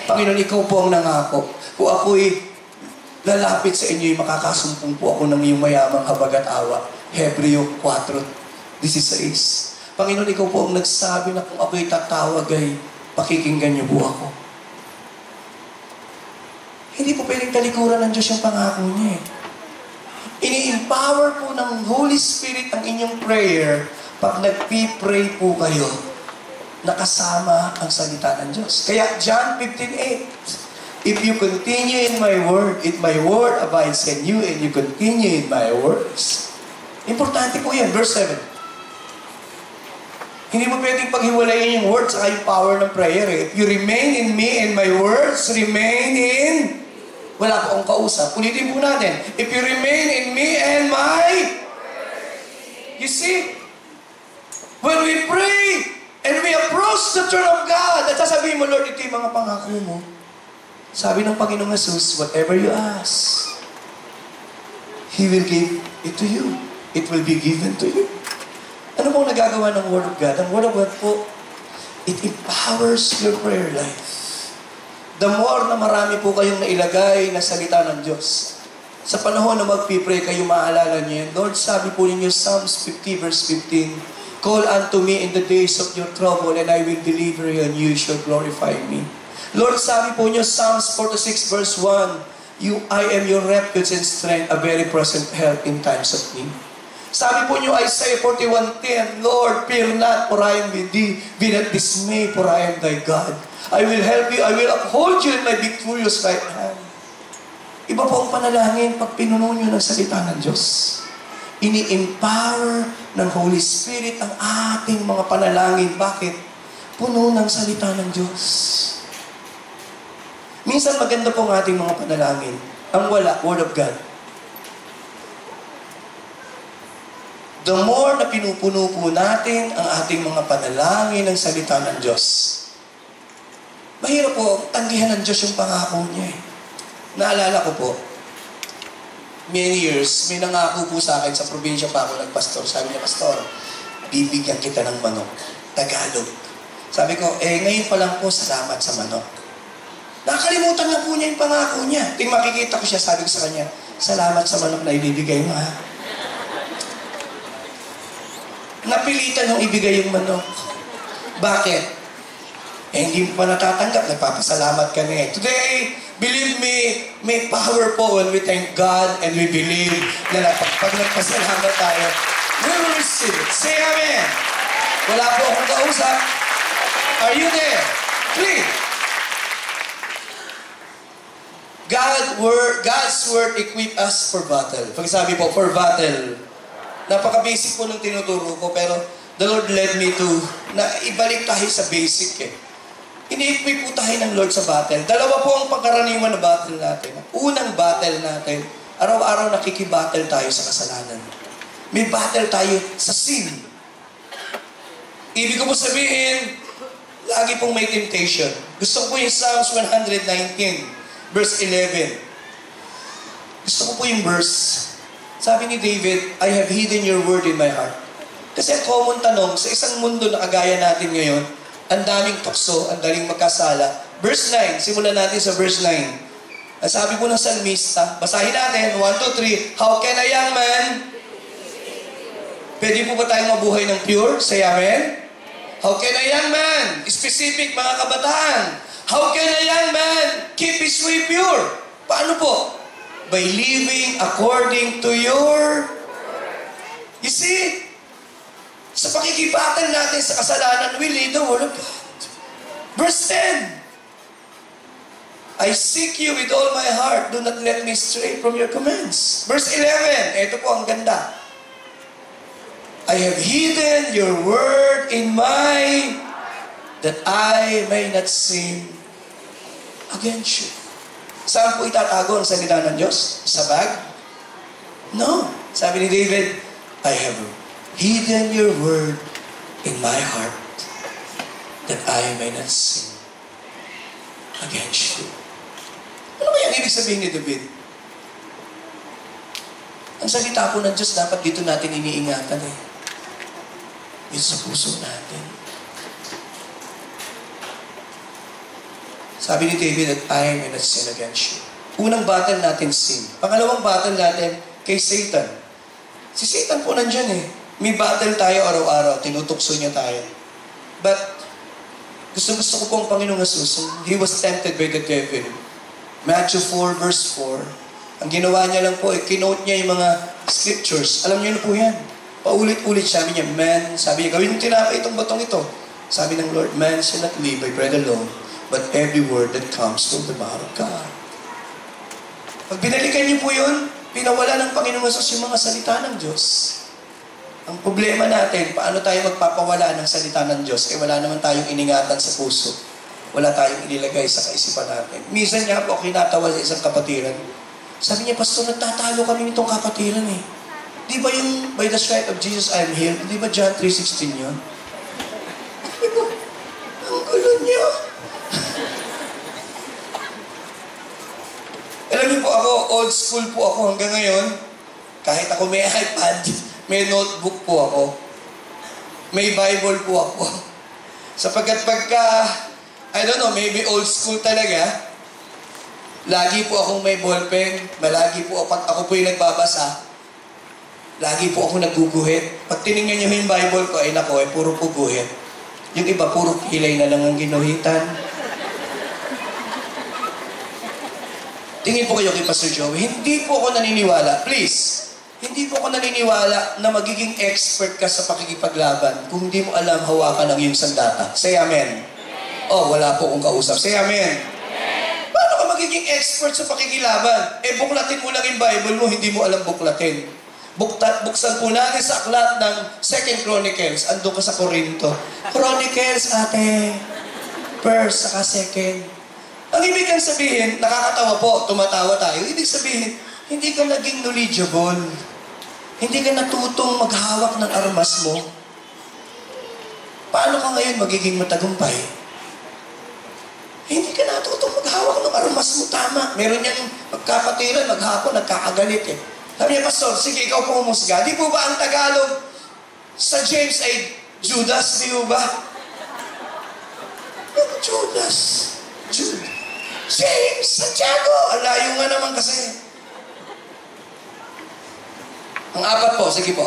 Panginoon, ikaw po ang nangako. Kung ako'y lalapit sa inyo'y makakasumpong po ako ng iyong mayamang habag at awa. Hebreo 4:16. Panginoon, ikaw po ang nagsabi na kung ako'y tatawag ay pakikinggan niyo po ako. Hindi po pwedeng talikuran ng Diyos yung pangako niya eh. Ini-empower po ng Holy Spirit ang inyong prayer pag nagpipray po kayo, nakasama ang salita ng Diyos. Kaya John 15:8, if you continue in my word, if my word abides in you, and you continue in my words. Importante po yan. Verse 7. Hindi mo pwedeng paghiwalayin yung words at yung power ng prayer. If you remain in me and my words remain in... Wala po akong kausap. Ulitin po natin. If you remain in me and my... You see? When we pray and we approach the throne of God, at sasabihin mo, Lord, ito yung mga pangako mo. Sabi ng Panginoong Jesus, whatever you ask, He will give it to you. It will be given to you. Ano pong nagagawa ng Word of God? Ang Word of God po, it empowers your prayer life. The more na marami po kayong nailagay na salita ng Diyos, sa panahon na magpipray kayo, maalala niyo yan. Lord, sabi po ninyo, Psalms 50 verse 15, call unto me in the days of your trouble, and I will deliver you, and you shall glorify me. Lord, sabi po niyo, Psalms 46 verse 1, I am your refuge and strength, a very present help in times of need. Sabi po niyo, Isaiah 41:10, Lord, fear not, for I am with thee. Be not dismayed, for I am thy God. I will help you, I will uphold you in my victorious right hand. Iba po ang panalangin pag pinuno niyo ng salita ng Diyos. Ini-empower ng Holy Spirit ang ating mga panalangin. Bakit? Puno ng salita ng Diyos. Minsan maganda po ang ating mga panalangin. Ang wala, Word of God. The more na pinupuno po natin ang ating mga panalangin ng salita ng Diyos, mahirap po tanggihan ng Diyos yung pangako niya eh. Naalala ko po, many years, may nangako po sa akin sa probinsya pa ako nagpastor. Sabi niya, Pastor, bibigyan kita ng manok. Tagalog. Sabi ko, ngayon pa lang po, salamat sa manok. Nakalimutan na po niya yung pangako niya. Ting makikita ko siya, sabi ko sa kanya, salamat sa manok na ibibigay mo ha. Napilitan nung ibigay yung manok. Bakit? hindi mo pa natatanggap, nagpapasalamat ka na eh. Today, believe me, may power po when we thank God and we believe na pag nagpasalamat tayo, we will receive it. Say amen. Wala po akong kausap. Are you there? Clean. God's word equip us for battle. Pag sabi po, for battle. Napaka-basic po ng tinuturo ko, pero the Lord led me to, na ibalik tayo sa basic eh. Ini-equip po tayo ng Lord sa battle. Dalawa po ang pangkaraniwan na battle natin. Unang battle natin, araw-araw nakikibattle tayo sa kasalanan. May battle tayo sa sin. Ibig ko po sabihin, lagi pong may temptation. Gusto ko po yung Psalms 119, verse 11. Gusto ko po yung verse. Sabi ni David, I have hidden your word in my heart. Kasi ang common tanong, sa isang mundo na kagaya natin ngayon, ang daming tukso, ang daling magkasala. Verse 9, simulan natin sa verse 9. Ang sabi po ng salmista, basahin natin, 1, 2, 3, how can a young man, pwede po ba tayong mabuhay ng pure? Say amen? How can a young man, specific mga kabataan, how can a young man keep his way pure? Paano po? By living according to your, you see, sa pakikibatan natin sa kasalanan, we lead the word of God. Verse 10, I seek you with all my heart. Do not let me stray from your commands. Verse 11, ito po ang ganda. I have hidden your word in my, that I may not sin against you. Saan po itatago ang salita ng Diyos? Sa bag? No. Sabi ni David, I have hidden your word in my heart that I may not sin against you. Ano kaya ang ibig sabihin ni David? Ang salita po ng Diyos dapat dito natin iniingatan eh. Ito sa puso natin. Sabi ni David that I may not sin against you. Unang battle natin sin. Pangalawang battle natin kay Satan. Si Satan po nandyan eh. May battle tayo araw-araw, tinutukso niya tayo. But, gusto ko po ang Panginoong Jesus, He was tempted by the devil. Matthew 4 verse 4, ang ginawa niya lang po, kinote niya yung mga scriptures. Alam niyo na po yan. Paulit-ulit sabi niya, man, sabi niya, gawin yung tinapay itong batong ito. Sabi ng Lord, man shall not live by bread alone, but every word that comes from the mouth of God. Pag binalikan niyo po yun, pinawala ng Panginoong Jesus yung mga salita ng Diyos. Ang problema natin, paano tayo magpapawala ng salita ng Diyos? Wala naman tayong iningatan sa puso. Wala tayong inilagay sa kaisipan natin. Minsan nga po, kinatawa sa isang kapatiran. Sabi niya, Pastor, nagtatalo kami nitong kapatiran eh. Di ba yung, by the stripe of Jesus, I am healed? Di ba John 3:16 yun? Ang gulo niya. Alam niyo po ako, old school po ako hanggang ngayon. Kahit ako may iPad, may notebook po ako. May Bible po ako. Sapagkat pagka, I don't know, maybe old school talaga, lagi po akong may ballpen, malagi po, pag ako po yung nagbabasa, lagi po ako naguguhit. Pag tinignan niyo yung Bible ko, ay nako, puro po guhit. Yung iba, puro kilay na lang ang ginuhitan. Tingin po kayo kay Pastor Joey, hindi po ako naniniwala, please, hindi po ako naniniwala na magiging expert ka sa pakikipaglaban kung hindi mo alam hawakan ang iyong sandata. Say amen. Oh, wala po akong kausap. Say amen. Paano ka magiging expert sa pakikilaban? Buklatin mo lang yung Bible mo, hindi mo alam buklatin. Buksan po natin sa aklat ng 2 Chronicles. Ando ka sa Corinto. Chronicles, ate. First, saka second. Ang ibig kang sabihin, nakakatawa po, tumatawa tayo. Ibig sabihin, hindi ka naging knowledgeable. Hindi ka natutong maghawak ng armas mo. Paano ka ngayon magiging matagumpay? Hindi ka natutong maghawak ng armas mo. Tama. Meron niyang magkapatiran, maghapon, nagkakagalit eh. Sabi niya, Pastor, sige, ikaw po umusga. Di po ba ang Tagalog sa James ay Judas? Di po ba? Judas. James, Santiago. Alayo nga naman kasi. Ang apat po, sige po.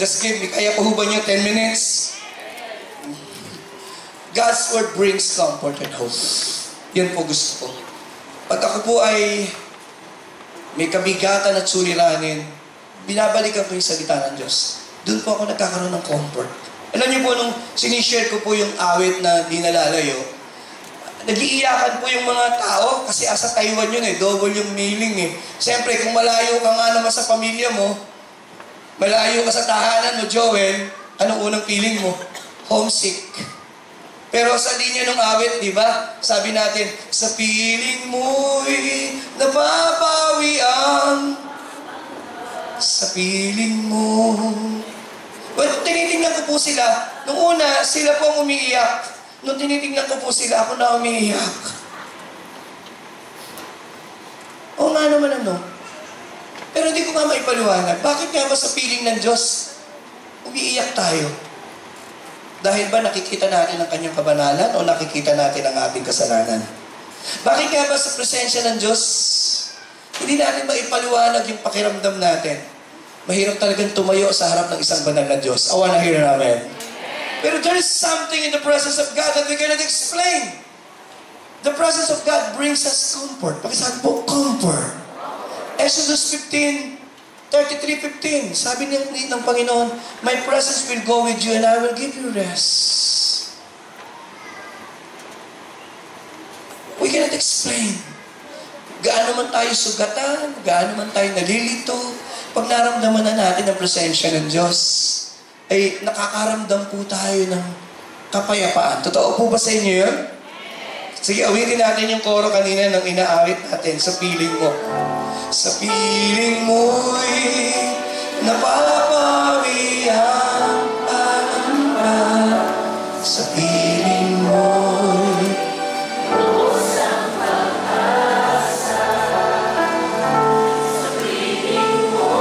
Just give me, kaya po ba niyo 10 minutes? God's Word brings comfort and hope. Yan po gusto ko. Pag ako po ay may kabigatan at suliranin, binabalikan ko yung salita ng Diyos. Doon po ako nagkakaroon ng comfort. Alam niyo po, nung sinishare ko po yung awit na di nalalayo, nag-iiyakan po yung mga tao kasi asa Taiwan yun double yung mailing Siyempre, kung malayo ka nga naman sa pamilya mo, malayo ka sa tahanan mo, Joel, anong unang feeling mo? Homesick. Pero sa linya ng awit, di ba? Sabi natin, sa piling mo'y napapawi ang sa piling mo. Well, tinitingnan ko po sila. Nung una, sila po ang umiiyak. Nung tinitingnan ko po sila, ako na umiiyak. Oo nga naman Pero hindi ko nga maipaliwanag. Bakit nga ba sa piling ng Diyos, umiiyak tayo? Dahil ba nakikita natin ang kanyang kabanalan o nakikita natin ang ating kasalanan? Bakit nga ba sa presensya ng Diyos, hindi natin maipaliwanag yung pakiramdam natin? Mahirap talagang tumayo sa harap ng isang banal na Diyos. I wanna hear an amen. Pero there is something in the presence of God that we cannot explain. The presence of God brings us comfort. Pakisabi po, comfort. Exodus 33:15. Sabi ng Panginoon, my presence will go with you and I will give you rest. We cannot explain. Gaano man tayo sugatan, gaano man tayo nalilito, pag naramdaman na natin ang presensya ng Diyos, ay nakakaramdam po tayo ng kapayapaan. Totoo po ba sa inyo yun? Sige, awitin natin yung koro kanina ng inaawit natin sa piling mo. Sa piling mo'y napapawi ang pangamba. Sa piling mo'y lubos ang pag-asa. Sa piling mo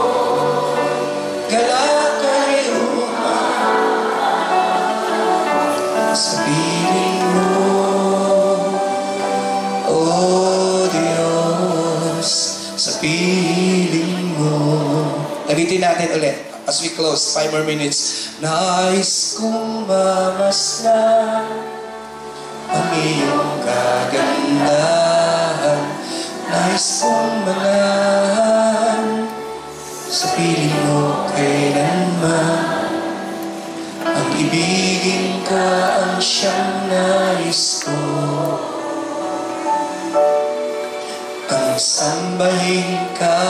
galak ay umama. Sa piling mo, oh Diyos, sa piling mo. Nagitin natin ulit as we close, 5 more minutes. Nais kong mamasdan ang iyong kagandahan. Nais kong manahan sa piling mo kailanman. Ang ibigin ka ang siyang nais ko. Ang sambahin ka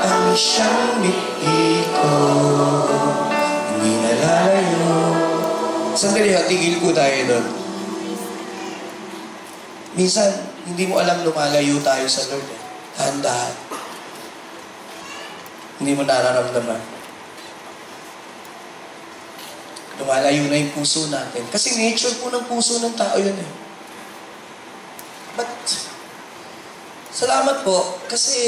ang siyang miti ko. Hindi nalalayo. Sandali ha, tigil po tayo doon. Minsan, hindi mo alam lumalayo tayo sa Lord. Dahan-dahan. Hindi mo nararamdaman. Lumalayo na yung puso natin. Kasi nature po ng puso ng tao yun But, salamat po, kasi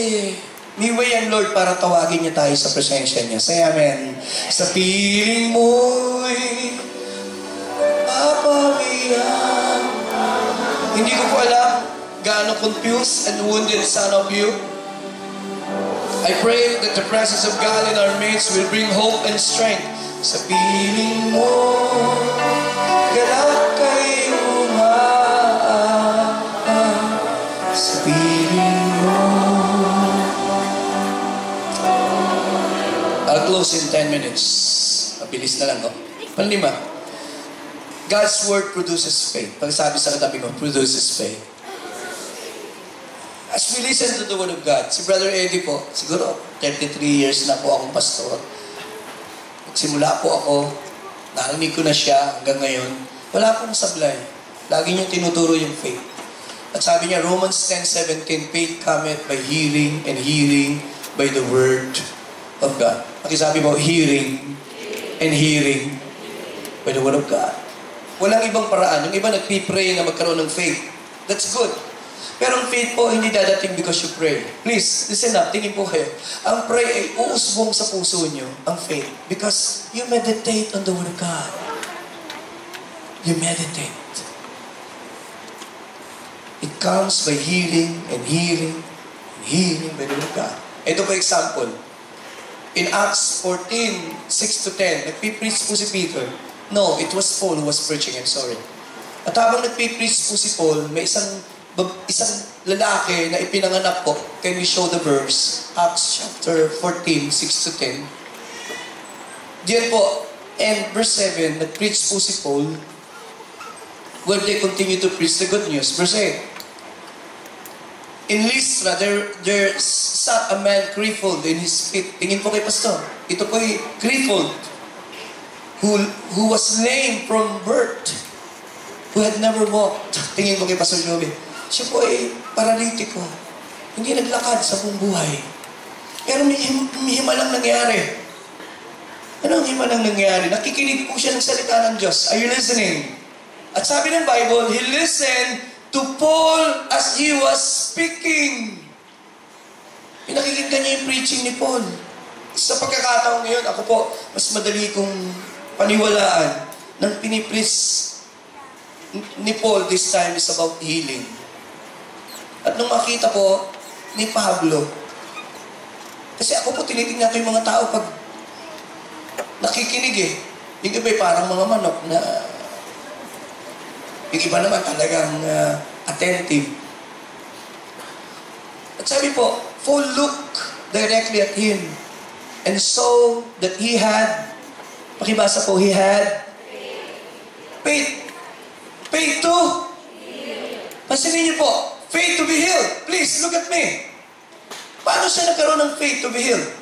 may way ang Lord para tawagin niya tayo sa presensya niya. Say amen. Sa piling mo'y papawian. Hindi ko po alam gaano confused and wounded some of you. I pray that the presence of God in our midst will bring hope and strength. Sa piling mo galak kay sa piling mo. I'll close in 10 minutes. Mabilis na lang, Panlima. God's Word produces faith. Pag sabi sa katabi mo, produces faith. As we listen to the Word of God, si Brother Eddie po, siguro 33 years na po akong pastor. Simula po ako, narinig ko na siya hanggang ngayon. Wala pong sablay. Lagi niyong tinuturo yung faith. At sabi niya, Romans 10:17, faith cometh by hearing and hearing by the word of God. Pakisabi mo, hearing and hearing by the word of God. Walang ibang paraan. Yung iba nagpipray na magkaroon ng faith. That's good. Pero ang faith po, hindi dadating because you pray. Please, listen up. Tingin po kayo. Ang pray ay uusbong sa puso niyo, ang faith. Because you meditate on the word of God. You meditate. It comes by hearing and hearing and hearing by the word of God. Ito po example. In Acts 14:6-10, nagpipreach po si Peter. No, it was Paul who was preaching, I'm sorry. At habang nagpipreach po si Paul, may isang lalaki na ipinanganak po. Can we show the verse? Acts chapter 14, 6 to 10. Diyan po, and verse 7, nag-preach po si Paul where they continue to preach the good news. Verse 8. In Lystra, there sat a man crippled in his feet. Tingin po kay Pastor. Ito po ay crippled. Who was lame from birth. Who had never walked. Tingin po kay Pastor Joby. Siya po ay paralitiko. Hindi naglakad sa buong buhay. Pero may himalang nangyari. Ano ang himalang nangyari? Nakikinig po siya ng salita ng Diyos. Are you listening? At sabi ng Bible, he listened to Paul as he was speaking. Pinakikita niya yung preaching ni Paul. Sa pagkakataon ngayon, ako po, mas madali kong paniwalaan ng pinipreach ni Paul this time is about healing. At nung makita po ni Pablo, kasi ako po tinitingnan ko yung mga tao pag nakikinig eh. Yung iba'y parang mga manok na yung iba naman talagang attentive. At sabi po, Paul looked directly at him and saw that he had, pakibasa po, he had faith. Faith to? Pansinin niyo po, faith to be healed. Please, look at me. Paano siya nagkaroon ng faith to be healed?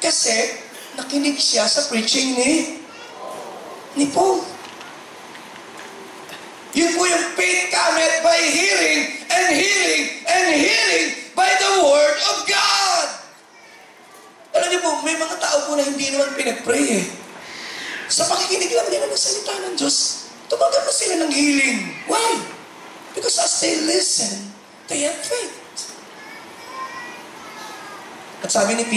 Kasi, nakinig siya sa preaching ni Paul. Yun po yung faith cometh by hearing, and hearing, and hearing by the Word of God. Alam niyo po, may mga tao po na hindi naman pinag-pray eh. Sa pakikinig lang nila ng salita ng Diyos, tumagal na sila ng healing. Why? Because as they listen, they have faith. At sabi ni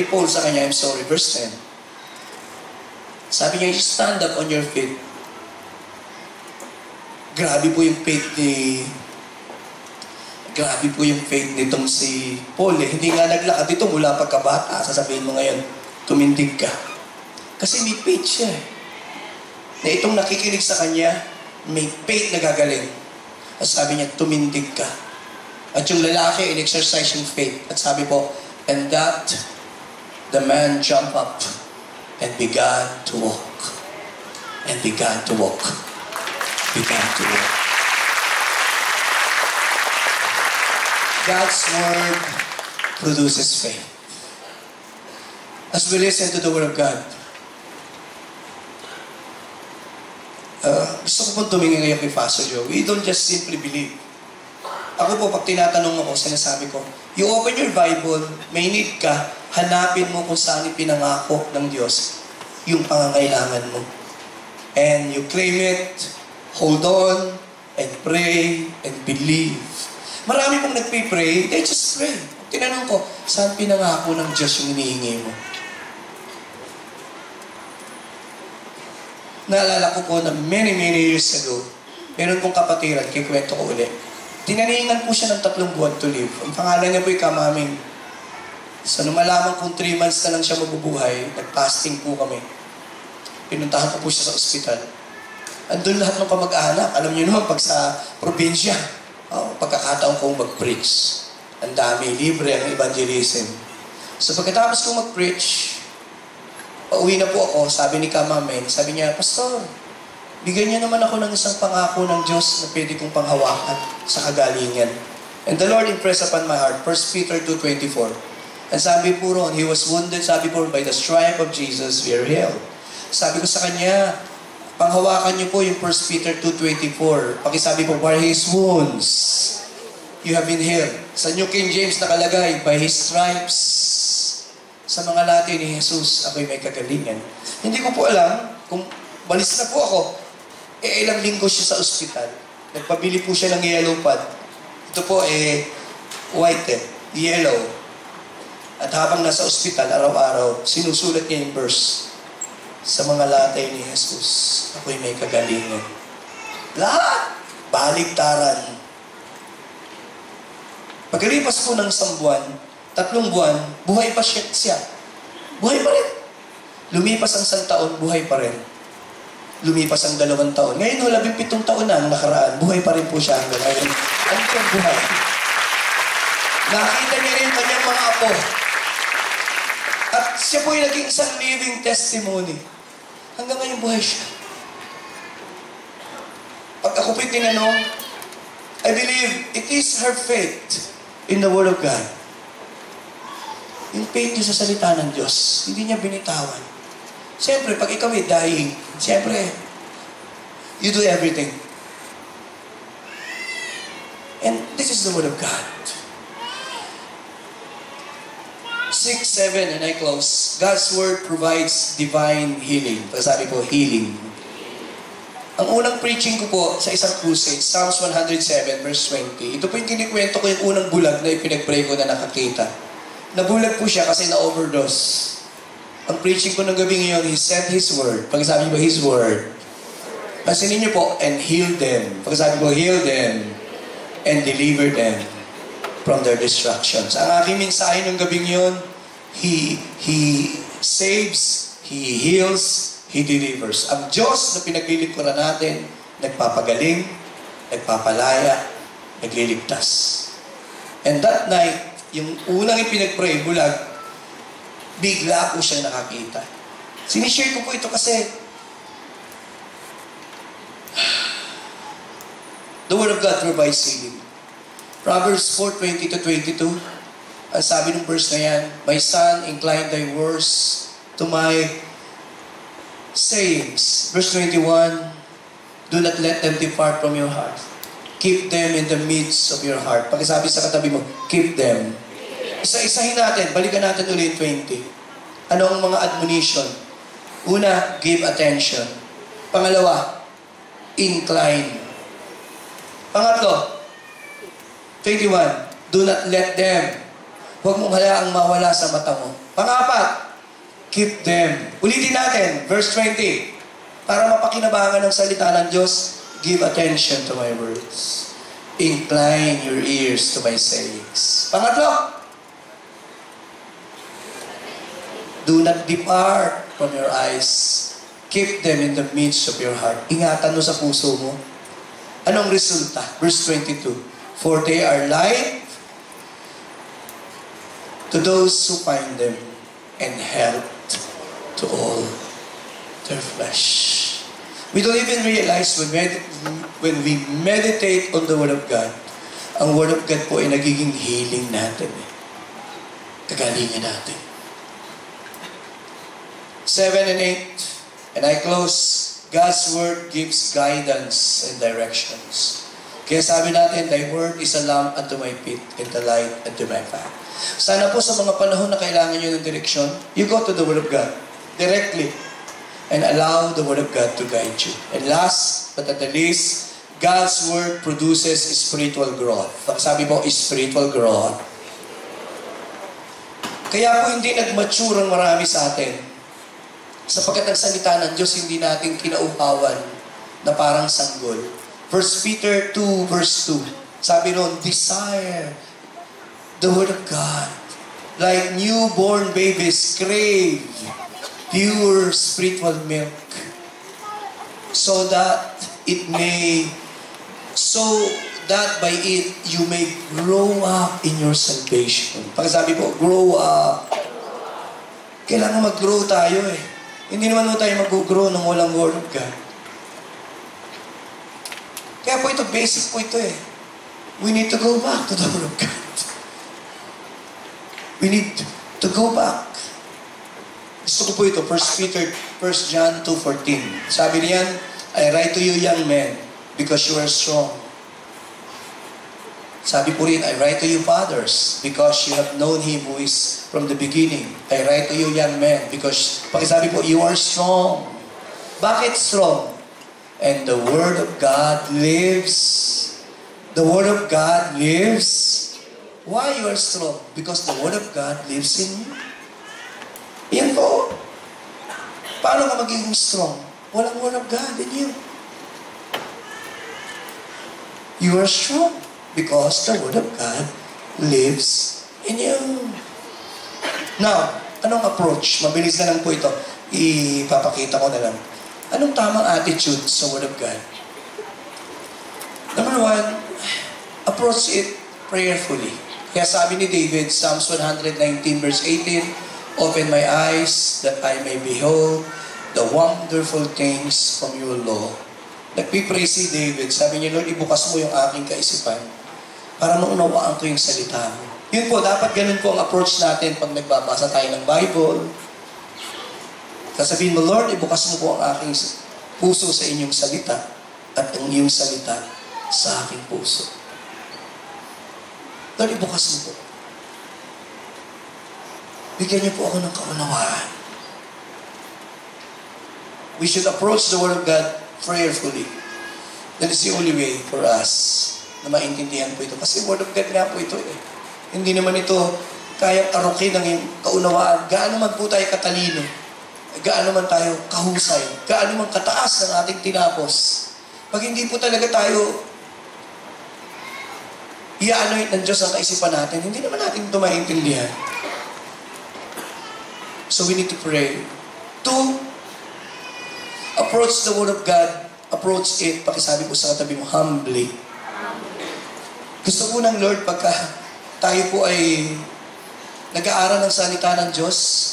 Paul sa kanya, I'm sorry, verse 10. Sabi niya, you stand up on your feet. Grabe po yung faith nitong si Paul eh. Hindi nga naglakad ito mula pagkabata. Sasabihin mo ngayon, tumindig ka. Kasi may faith siya eh. Na itong nakikinig sa kanya, may faith na gagaling. At sabi niya, tumindig ka. At yung lalaki, in-exercise yung faith. At sabi po, and that the man jumped up and began to walk. And began to walk. Began to walk. God's Word produces faith. As we listen to the Word of God, gusto ko pong tumingin ngayon kay Pastor Joe. We don't just simply believe. Ako po, pag tinatanong ako, sinasabi ko, you open your Bible, may need ka, hanapin mo kung saan ipinangako ng Diyos yung pangangailangan mo. And you claim it, hold on, and pray, and believe. Marami pong nagpipray, they just pray. Tinanong ko, saan pinangako ng Diyos yung hinihingi mo? Naalala ko po na many years ago, meron pong kapatiran, kikwento ko ulit. Tinaningan po siya ng 3 buwan to live. Ang pangalan niya po ay Kamaming. So, nung malaman kong 3 months na lang siya mabubuhay, nag-fasting po kami. Pinuntahan ko po siya sa ospital. Andun lahat ng kamag-anak. Alam niyo naman, pag sa probinsya, pagkakataon kong mag-preach. Ang dami, libre ang evangelism. So, pagkatapos kong mag-preach, pauwi na po ako, sabi ni Kamaming, sabi niya, Pastor, bigyan niyo naman ako ng isang pangako ng Diyos na pwede kong panghawakan sa kagalingan. And the Lord impressed upon my heart, 1 Peter 2:24. And sabi po ron, He was wounded, sabi po, by the stripe of Jesus, we are healed. Sabi ko sa kanya, panghawakan niyo po yung 1 Peter 2:24. Pakisabi po, by His wounds, you have been healed. Sa New King James nakalagay, by His stripes. Sa mga Latin ni Jesus, ako'y may kagalingan. Hindi ko po alam kung balis na po ako. Ilang linggo siya sa ospital. Nagpabili po siya ng yellow pad. Ito po white yellow. At habang nasa ospital, araw-araw, sinusulat niya yung verse. Sa mga latay ni Jesus, ako'y may kagalingan. Lahat! Baligtaran. Pagkalipas po ng 1 buwan, 3 buwan, buhay pa siya. Buhay pa rin. Lumipas ang 1 taon, buhay pa rin. lumipas ang 2 taon. Ngayon, 17 taon na ang nakaraan. Buhay pa rin po siya hanggang ngayon. Ano po ang buhay? Nakita niya rin kanyang mga apo. At siya po yung naging isang living testimony. Hanggang ngayon buhay siya. Pag ako po'y tinanong, I believe it is her faith in the Word of God. Yung faith niya sa salita ng Diyos, hindi niya binitawan. Siyempre, pag ikaw ay dying, siyempre, you do everything. And this is the Word of God. 6, 7, and I close. God's Word provides divine healing. Sabi ko, healing. Ang unang preaching ko po sa isang crusade, Psalms 107, verse 20. Ito po yung kinikwento ko yung unang bulag na ipinag-pray ko na nakakita. Nabulag po siya kasi na-overdose. Ang preaching ko ng gabi ngayon, He sent His Word. Pagkasabi ko, His Word. Pansinin niyo po, and heal them. Pagkasabi ko, heal them and deliver them from their destructions. Ang aking mensahe ng gabi ngayon, He saves, He heals, He delivers. Ang Diyos na pinaglilingkuran natin, nagpapagaling, nagpapalaya, nagliligtas. And that night, yung unang ipinag-pray, bulag, bigla ko siya nakakita. Sinishare ko po ito kasi the Word of God provides healing. Proverbs 4:20-22, ang sabi ng verse na yan, My son, incline thy words to my sayings. Verse 21, do not let them depart from your heart. Keep them in the midst of your heart. Pagkasabi sa katabi mo, keep them. Isa-isahin natin, balikan natin ulit 20. Ano ang mga admonition? Una, give attention. Pangalawa, incline. Pangatlo, 21, do not let them. Huwag mong hayaang mawala sa mata mo. Pangapat, keep them. Ulitin natin, verse 20. Para mapakinabangan ng salita ng Diyos, give attention to my words. Incline your ears to my sayings. Pangatlo, do not depart from your eyes. Keep them in the midst of your heart. Ingatan mo sa puso mo. Anong resulta? Verse 22. For they are light to those who find them and health to all their flesh. We don't even realize when we meditate on the Word of God, ang Word of God po ay nagiging healing natin. Kagalingan natin. 7 and 8, and I close. God's Word gives guidance and directions. Kaya sabi natin, Thy Word is a lamp unto my feet and a light unto my path. Sana po sa mga panahon na kailangan nyo ng direksyon, you go to the Word of God directly and allow the Word of God to guide you. And last but not the least, God's Word produces spiritual growth. Sabi po, spiritual growth. Kaya po hindi nag-mature ang marami sa atin. Sapagkat ang salita ng Diyos hindi natin kinauhawan na parang sanggol. 1 Peter 2 verse 2. Sabi noon, desire the Word of God. Like newborn babies crave pure spiritual milk. So that by it you may grow up in your salvation. Pag sabi po, grow up. Kailangan mag-grow tayo eh. Hindi naman mo tayo mag-grow nung walang Word of God. Kaya po ito, basic po ito eh. We need to go back to the Word of God. We need to go back. Gusto ko po ito, 1 John 2:14. Sabi niyan, I write to you young men because you are strong. Sabi po rin, I write to you fathers because you have known Him who is from the beginning. I write to you young men because, pakisabi po, you are strong. Bakit strong? And the Word of God lives. The Word of God lives. Why you are strong? Because the Word of God lives in you. Yan po. Paano ka magiging strong? Walang Word of God in you. You are strong because the Word of God lives in you. Now, anong approach? Mabilis na lang po ito. Ipapakita ko na lang. Anong tamang attitude sa Word of God? Number one, approach it prayerfully. Kaya sabi ni David, Psalms 119 verse 18, "Open my eyes that I may behold the wonderful things from your law." Nagpipray si David, sabi niya, Lord, ibukas mo yung aking kaisipan para maunawaan ko yung salita mo. Yun po, dapat ganun po ang approach natin pag nagbabasa tayo ng Bible. Sasabihin mo, Lord, ibukas mo po ang aking puso sa inyong salita at ang iyong salita sa aking puso. Lord, ibukas mo po. Bigyan niyo po ako ng kaunawaan. We should approach the Word of God prayerfully. That is the only way for us na maintindihan po ito. Kasi Word of God nga po ito eh. Hindi naman ito kayang arukin ng kaunawaan. Gaano man po tayo katalino, gaano man tayo kahusay, gaano man kataas ng ating tinapos. Pag hindi po talaga tayo i-anoint ng Diyos ang kaisipan natin, hindi naman natin ito maintindihan. So we need to pray. Two, approach the Word of God. Approach it, pakisabi ko sa katabi mo, humbly. Gusto po ng Lord, pagka tayo po ay nag-aaral ng salita ng Diyos,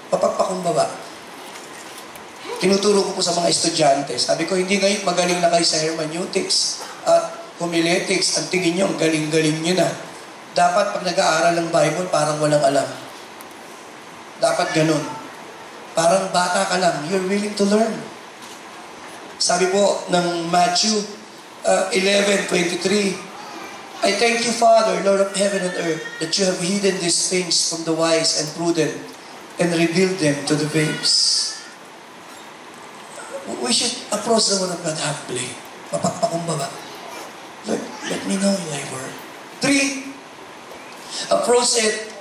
papagpakumbaba. Tinuturo ko po sa mga estudyante. Sabi ko, hindi ngayon magaling na kayo sa hermeneutics at homiletics. Ang tingin nyo, ang galing-galing nyo na. Dapat pag nag-aaral ng Bible, parang walang alam. Dapat ganun. Parang bata ka lang, you're willing to learn. Sabi po ng Matthew 11:23, "I thank you, Father, Lord of heaven and earth, that you have hidden these things from the wise and prudent and revealed them to the babes." We should approach the Word of God humbly. Mapagpakumbaba. Lord, let me know thy word. 3, approach it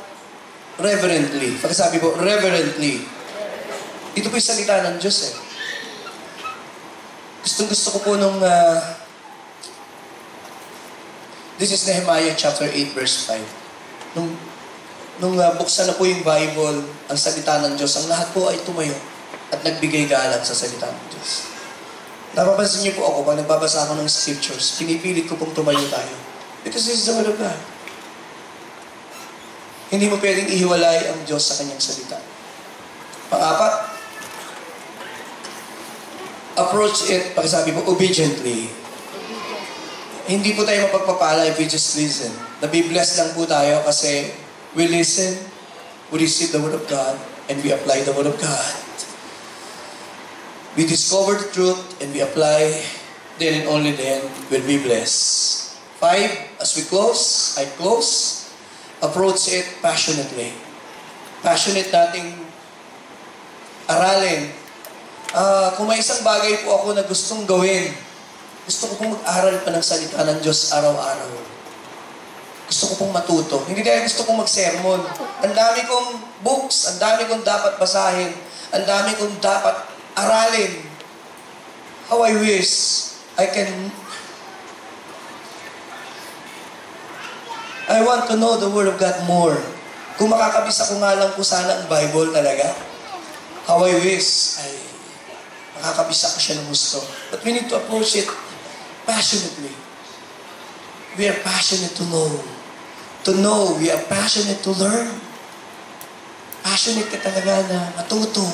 reverently. Pagkasabi po, reverently. Ito po yung salita ng Diyos eh. Gusto ko po nung this is Nehemiah chapter 8 verse 5. Nung buksan na po yung Bible, ang salita ng Diyos, ang lahat po ay tumayo at nagbigay galang sa salita ng Diyos. Napapansin niyo po ako, pag nagbabasa ako ng scriptures, pinipilit ko pong tumayo tayo. Because this is the Word of God. Hindi mo pwedeng ihiwalay ang Diyos sa kanyang salita. Pang-apat, approach it, pagkasabi po, obediently. Hindi po tayo mapagpapala if we just listen. Nabibless lang po tayo kasi we listen, we receive the Word of God, and we apply the Word of God. We discover the truth and we apply, then and only then will be blessed. 5, as we close, I close, approach it passionately. Passionate nating aralin. Kung may isang bagay po ako na gustong gawin, gusto ko pong mag-aral pa ng salita ng Diyos araw-araw. Gusto ko pong matuto. Hindi dahil gusto kong mag-sermon. Ang dami kong books, ang dami kong dapat basahin, ang dami kong dapat aralin. How I wish I want to know the Word of God more. Kung makakabisa ko nga lang po sana ang Bible talaga. How I wish makakabisa ko siya ng gusto. But we need to approach it passionately. We are passionate to know. To know, we are passionate to learn. Passionate ka talaga na matuto.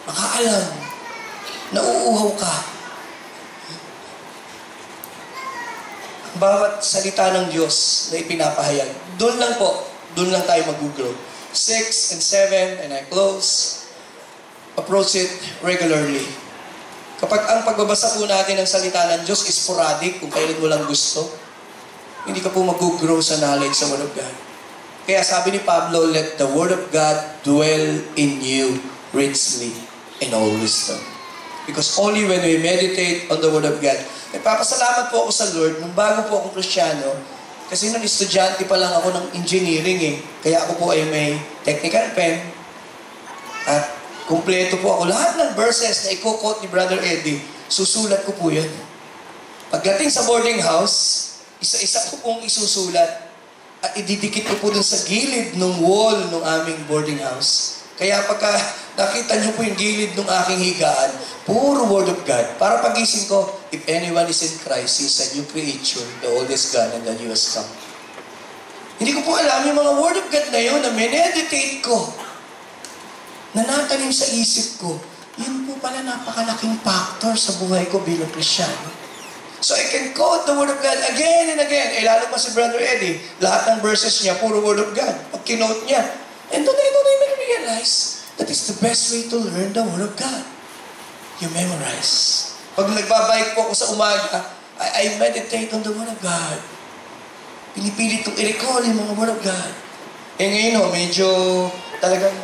Makaalam. Nauuhaw ka. Bawat salita ng Diyos na ipinapahayag, doon lang tayo mag-grow. 6 and 7, and I close. Approach it regularly. Kapag ang pagbabasa po natin ng salita ng Diyos is sporadic, kung kailan mo lang gusto, hindi ka po mag-grow sa knowledge sa Word of God. Kaya sabi ni Pablo, let the Word of God dwell in you richly in all wisdom. Because only when we meditate on the Word of God, nagpapasalamat po ako sa Lord, nung bago po akong Kristyano, kasi nung estudyante pa lang ako ng engineering eh. Kaya ako po ay may technical pen. At kumpleto po ako. Lahat ng verses na i-quote ni Brother Eddie, susulat ko po yan. Pagdating sa boarding house, isa-isa ko pong isusulat at ididikit ko po dun sa gilid ng wall ng aming boarding house. Kaya pagka nakita niyo po yung gilid ng aking higaan, puro Word of God. Para pagising ko, if anyone is in Christ, he's a new creature, the oldest God and the newest come. Hindi ko po alam yung mga Word of God na yun na meditate ko, na natanim sa isip ko, yun po pala napakalaking factor sa buhay ko bilang Kristyano. So I can quote the Word of God again and again. Lalo pa si Brother Eddie, lahat ng verses niya, puro Word of God. Pag kinote niya, and doon I realize that is the best way to learn the Word of God. You memorize. Pag nagbabike po ako sa umaga, I meditate on the Word of God. Pinipilit kong i-recall yung mga Word of God. Ngayon medyo talagang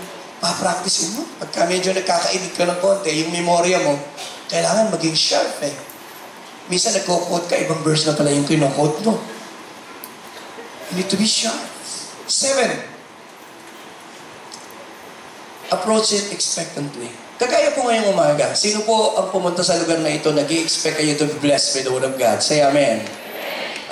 pa-practice mo. Pagka medyo nagkakainit ka ng konti, yung memorya mo, kailangan maging sharp Minsan nagko-quote ka, ibang verse na pala yung kino-quote mo. You need to be sharp. 7. Approach it expectantly. Kagaya po ngayong umaga, sino po ang pumunta sa lugar na ito, nag-i-expect kayo to be blessed by the Word of God? Say amen.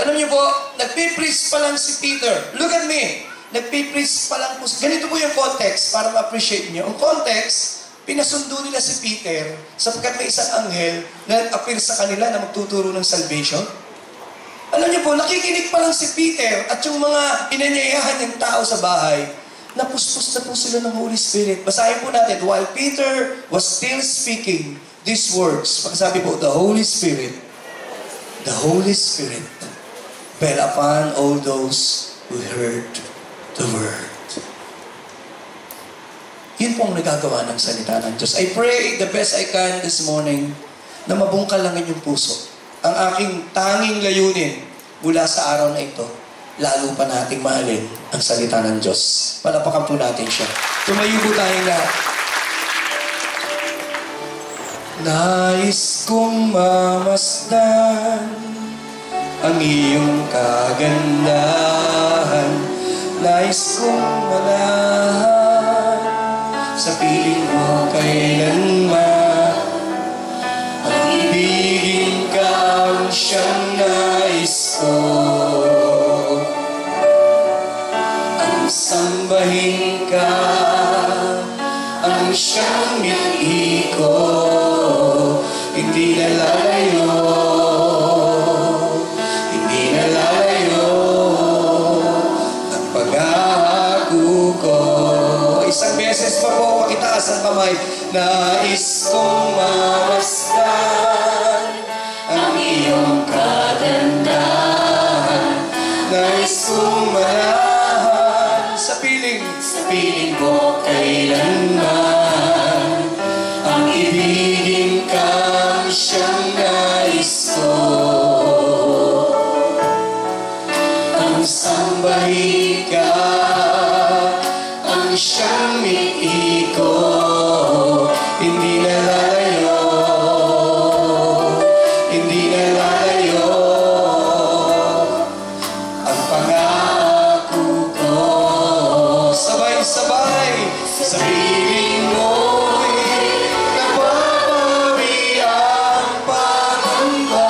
Alam niyo po, nagpipreach pa lang si Peter. Look at me. Nagpipreach pa lang po. Ganito po yung context para ma-appreciate niyo. Ang context, pinasundo nila si Peter sapagkat may isang anghel na appear sa kanila na magtuturo ng salvation. Alam niyo po, nakikinig pa lang si Peter at yung mga inanyayahan ng tao sa bahay, napuspos na po sila ng Holy Spirit. Basahin po natin, while Peter was still speaking these words, pagkasabi po, the Holy Spirit fell upon all those who heard the Word. Yun po ang nagagawa ng salita ng Diyos. I pray the best I can this morning na mabungkalangin yung puso. Ang aking tanging layunin mula sa araw na ito, lalo pa nating mahalin ang salita ng Diyos. Palapakan po natin siya. Tumayo po tayong lahat. Nais kong mamasdan ang iyong kagandahan. Nais kong malahan sa piling mo kailanman. Ang ibigin ka ang siyang nais ko. Ang sambahin ka ang siyang mili ko. Hindi na lalayo, hindi na lalayo ang pag-aako ko. Isang beses pa po, pakitaas ang kamay. Nais kong mamasdan ang iyong kagandahan. Nais kong malahan sa piling ko kailanman. Ang ibigin ka siyang nais ko. Ang sambahin ka ang siyang mili ko. Hindi na lalayo, hindi na lalayo ang pangako ko. Sabay-sabay sa piling mo'y napapari ang pangamba.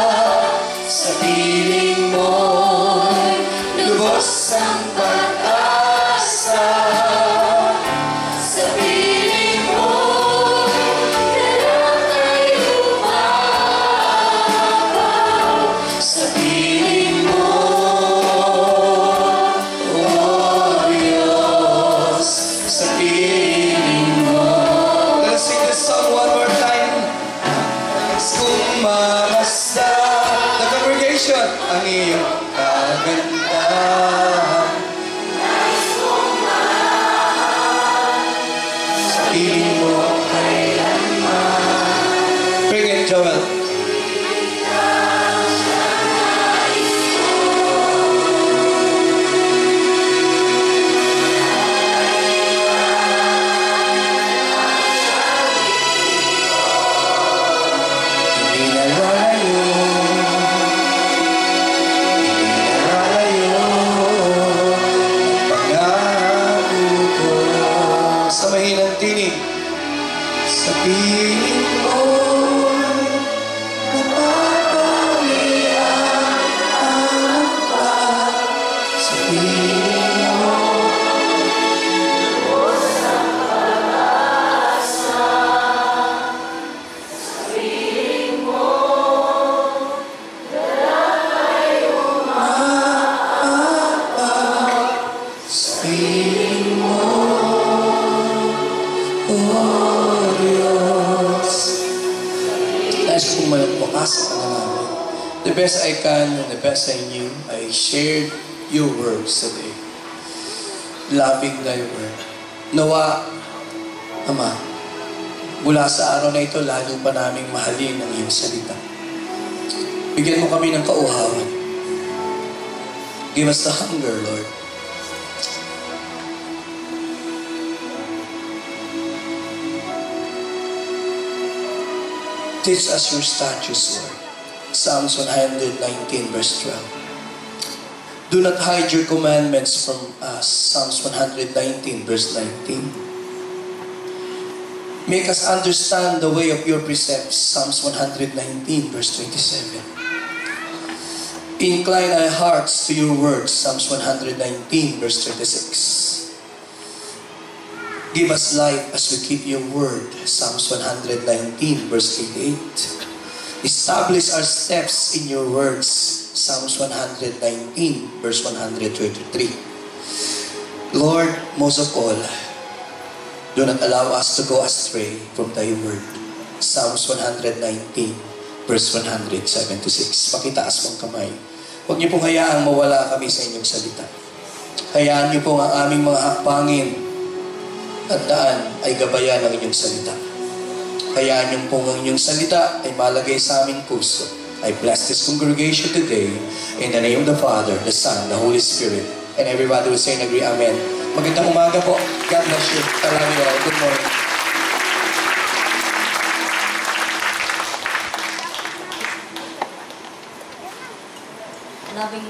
Sa piling mo'y lubos ang pag-asa. Sa piling mo'y lahat ay umapaw. Sa piling mo, oh Diyos, sa piling mo. Let's sing this song one more time. Nais kong mamasdan, the congregation, ang iyong kagandahan. Sa piling mo kailanman. Bring it, Joel. Hindi na lalayo, hindi na lalayo nabasa ka na namin. The best I can and the best I knew, I shared your words today. Loving thy word. Nawa, Ama, mula sa araw na ito, lalo pa naming mahalin ang iyong salita. Bigyan mo kami ng kauhawan. Give us the hunger, Lord. Teach us your statutes, Lord. Psalms 119, verse 12. Do not hide your commandments from us. Psalms 119, verse 19. Make us understand the way of your precepts. Psalms 119, verse 27. Incline our hearts to your words. Psalms 119, verse 36. Give us life as we keep your word. Psalms 119, verse 88. Establish our steps in your words. Psalms 119, verse 123. Lord, most of all, do not allow us to go astray from thy word. Psalms 119, verse 176. Pakitaas mong kamay. Huwag niyo pong hayaang mawala kami sa inyong salita. Hayaan niyo pong ang aming mga hakbangin at daan ay gabayan ng inyong salita. Hayaan niyo pong ang inyong salita ay malagay sa aming puso. I bless this congregation today in the name of the Father, the Son, the Holy Spirit. And everybody will say and agree, Amen. Magandang umaga po. God bless you. I love you all. Good morning. Loving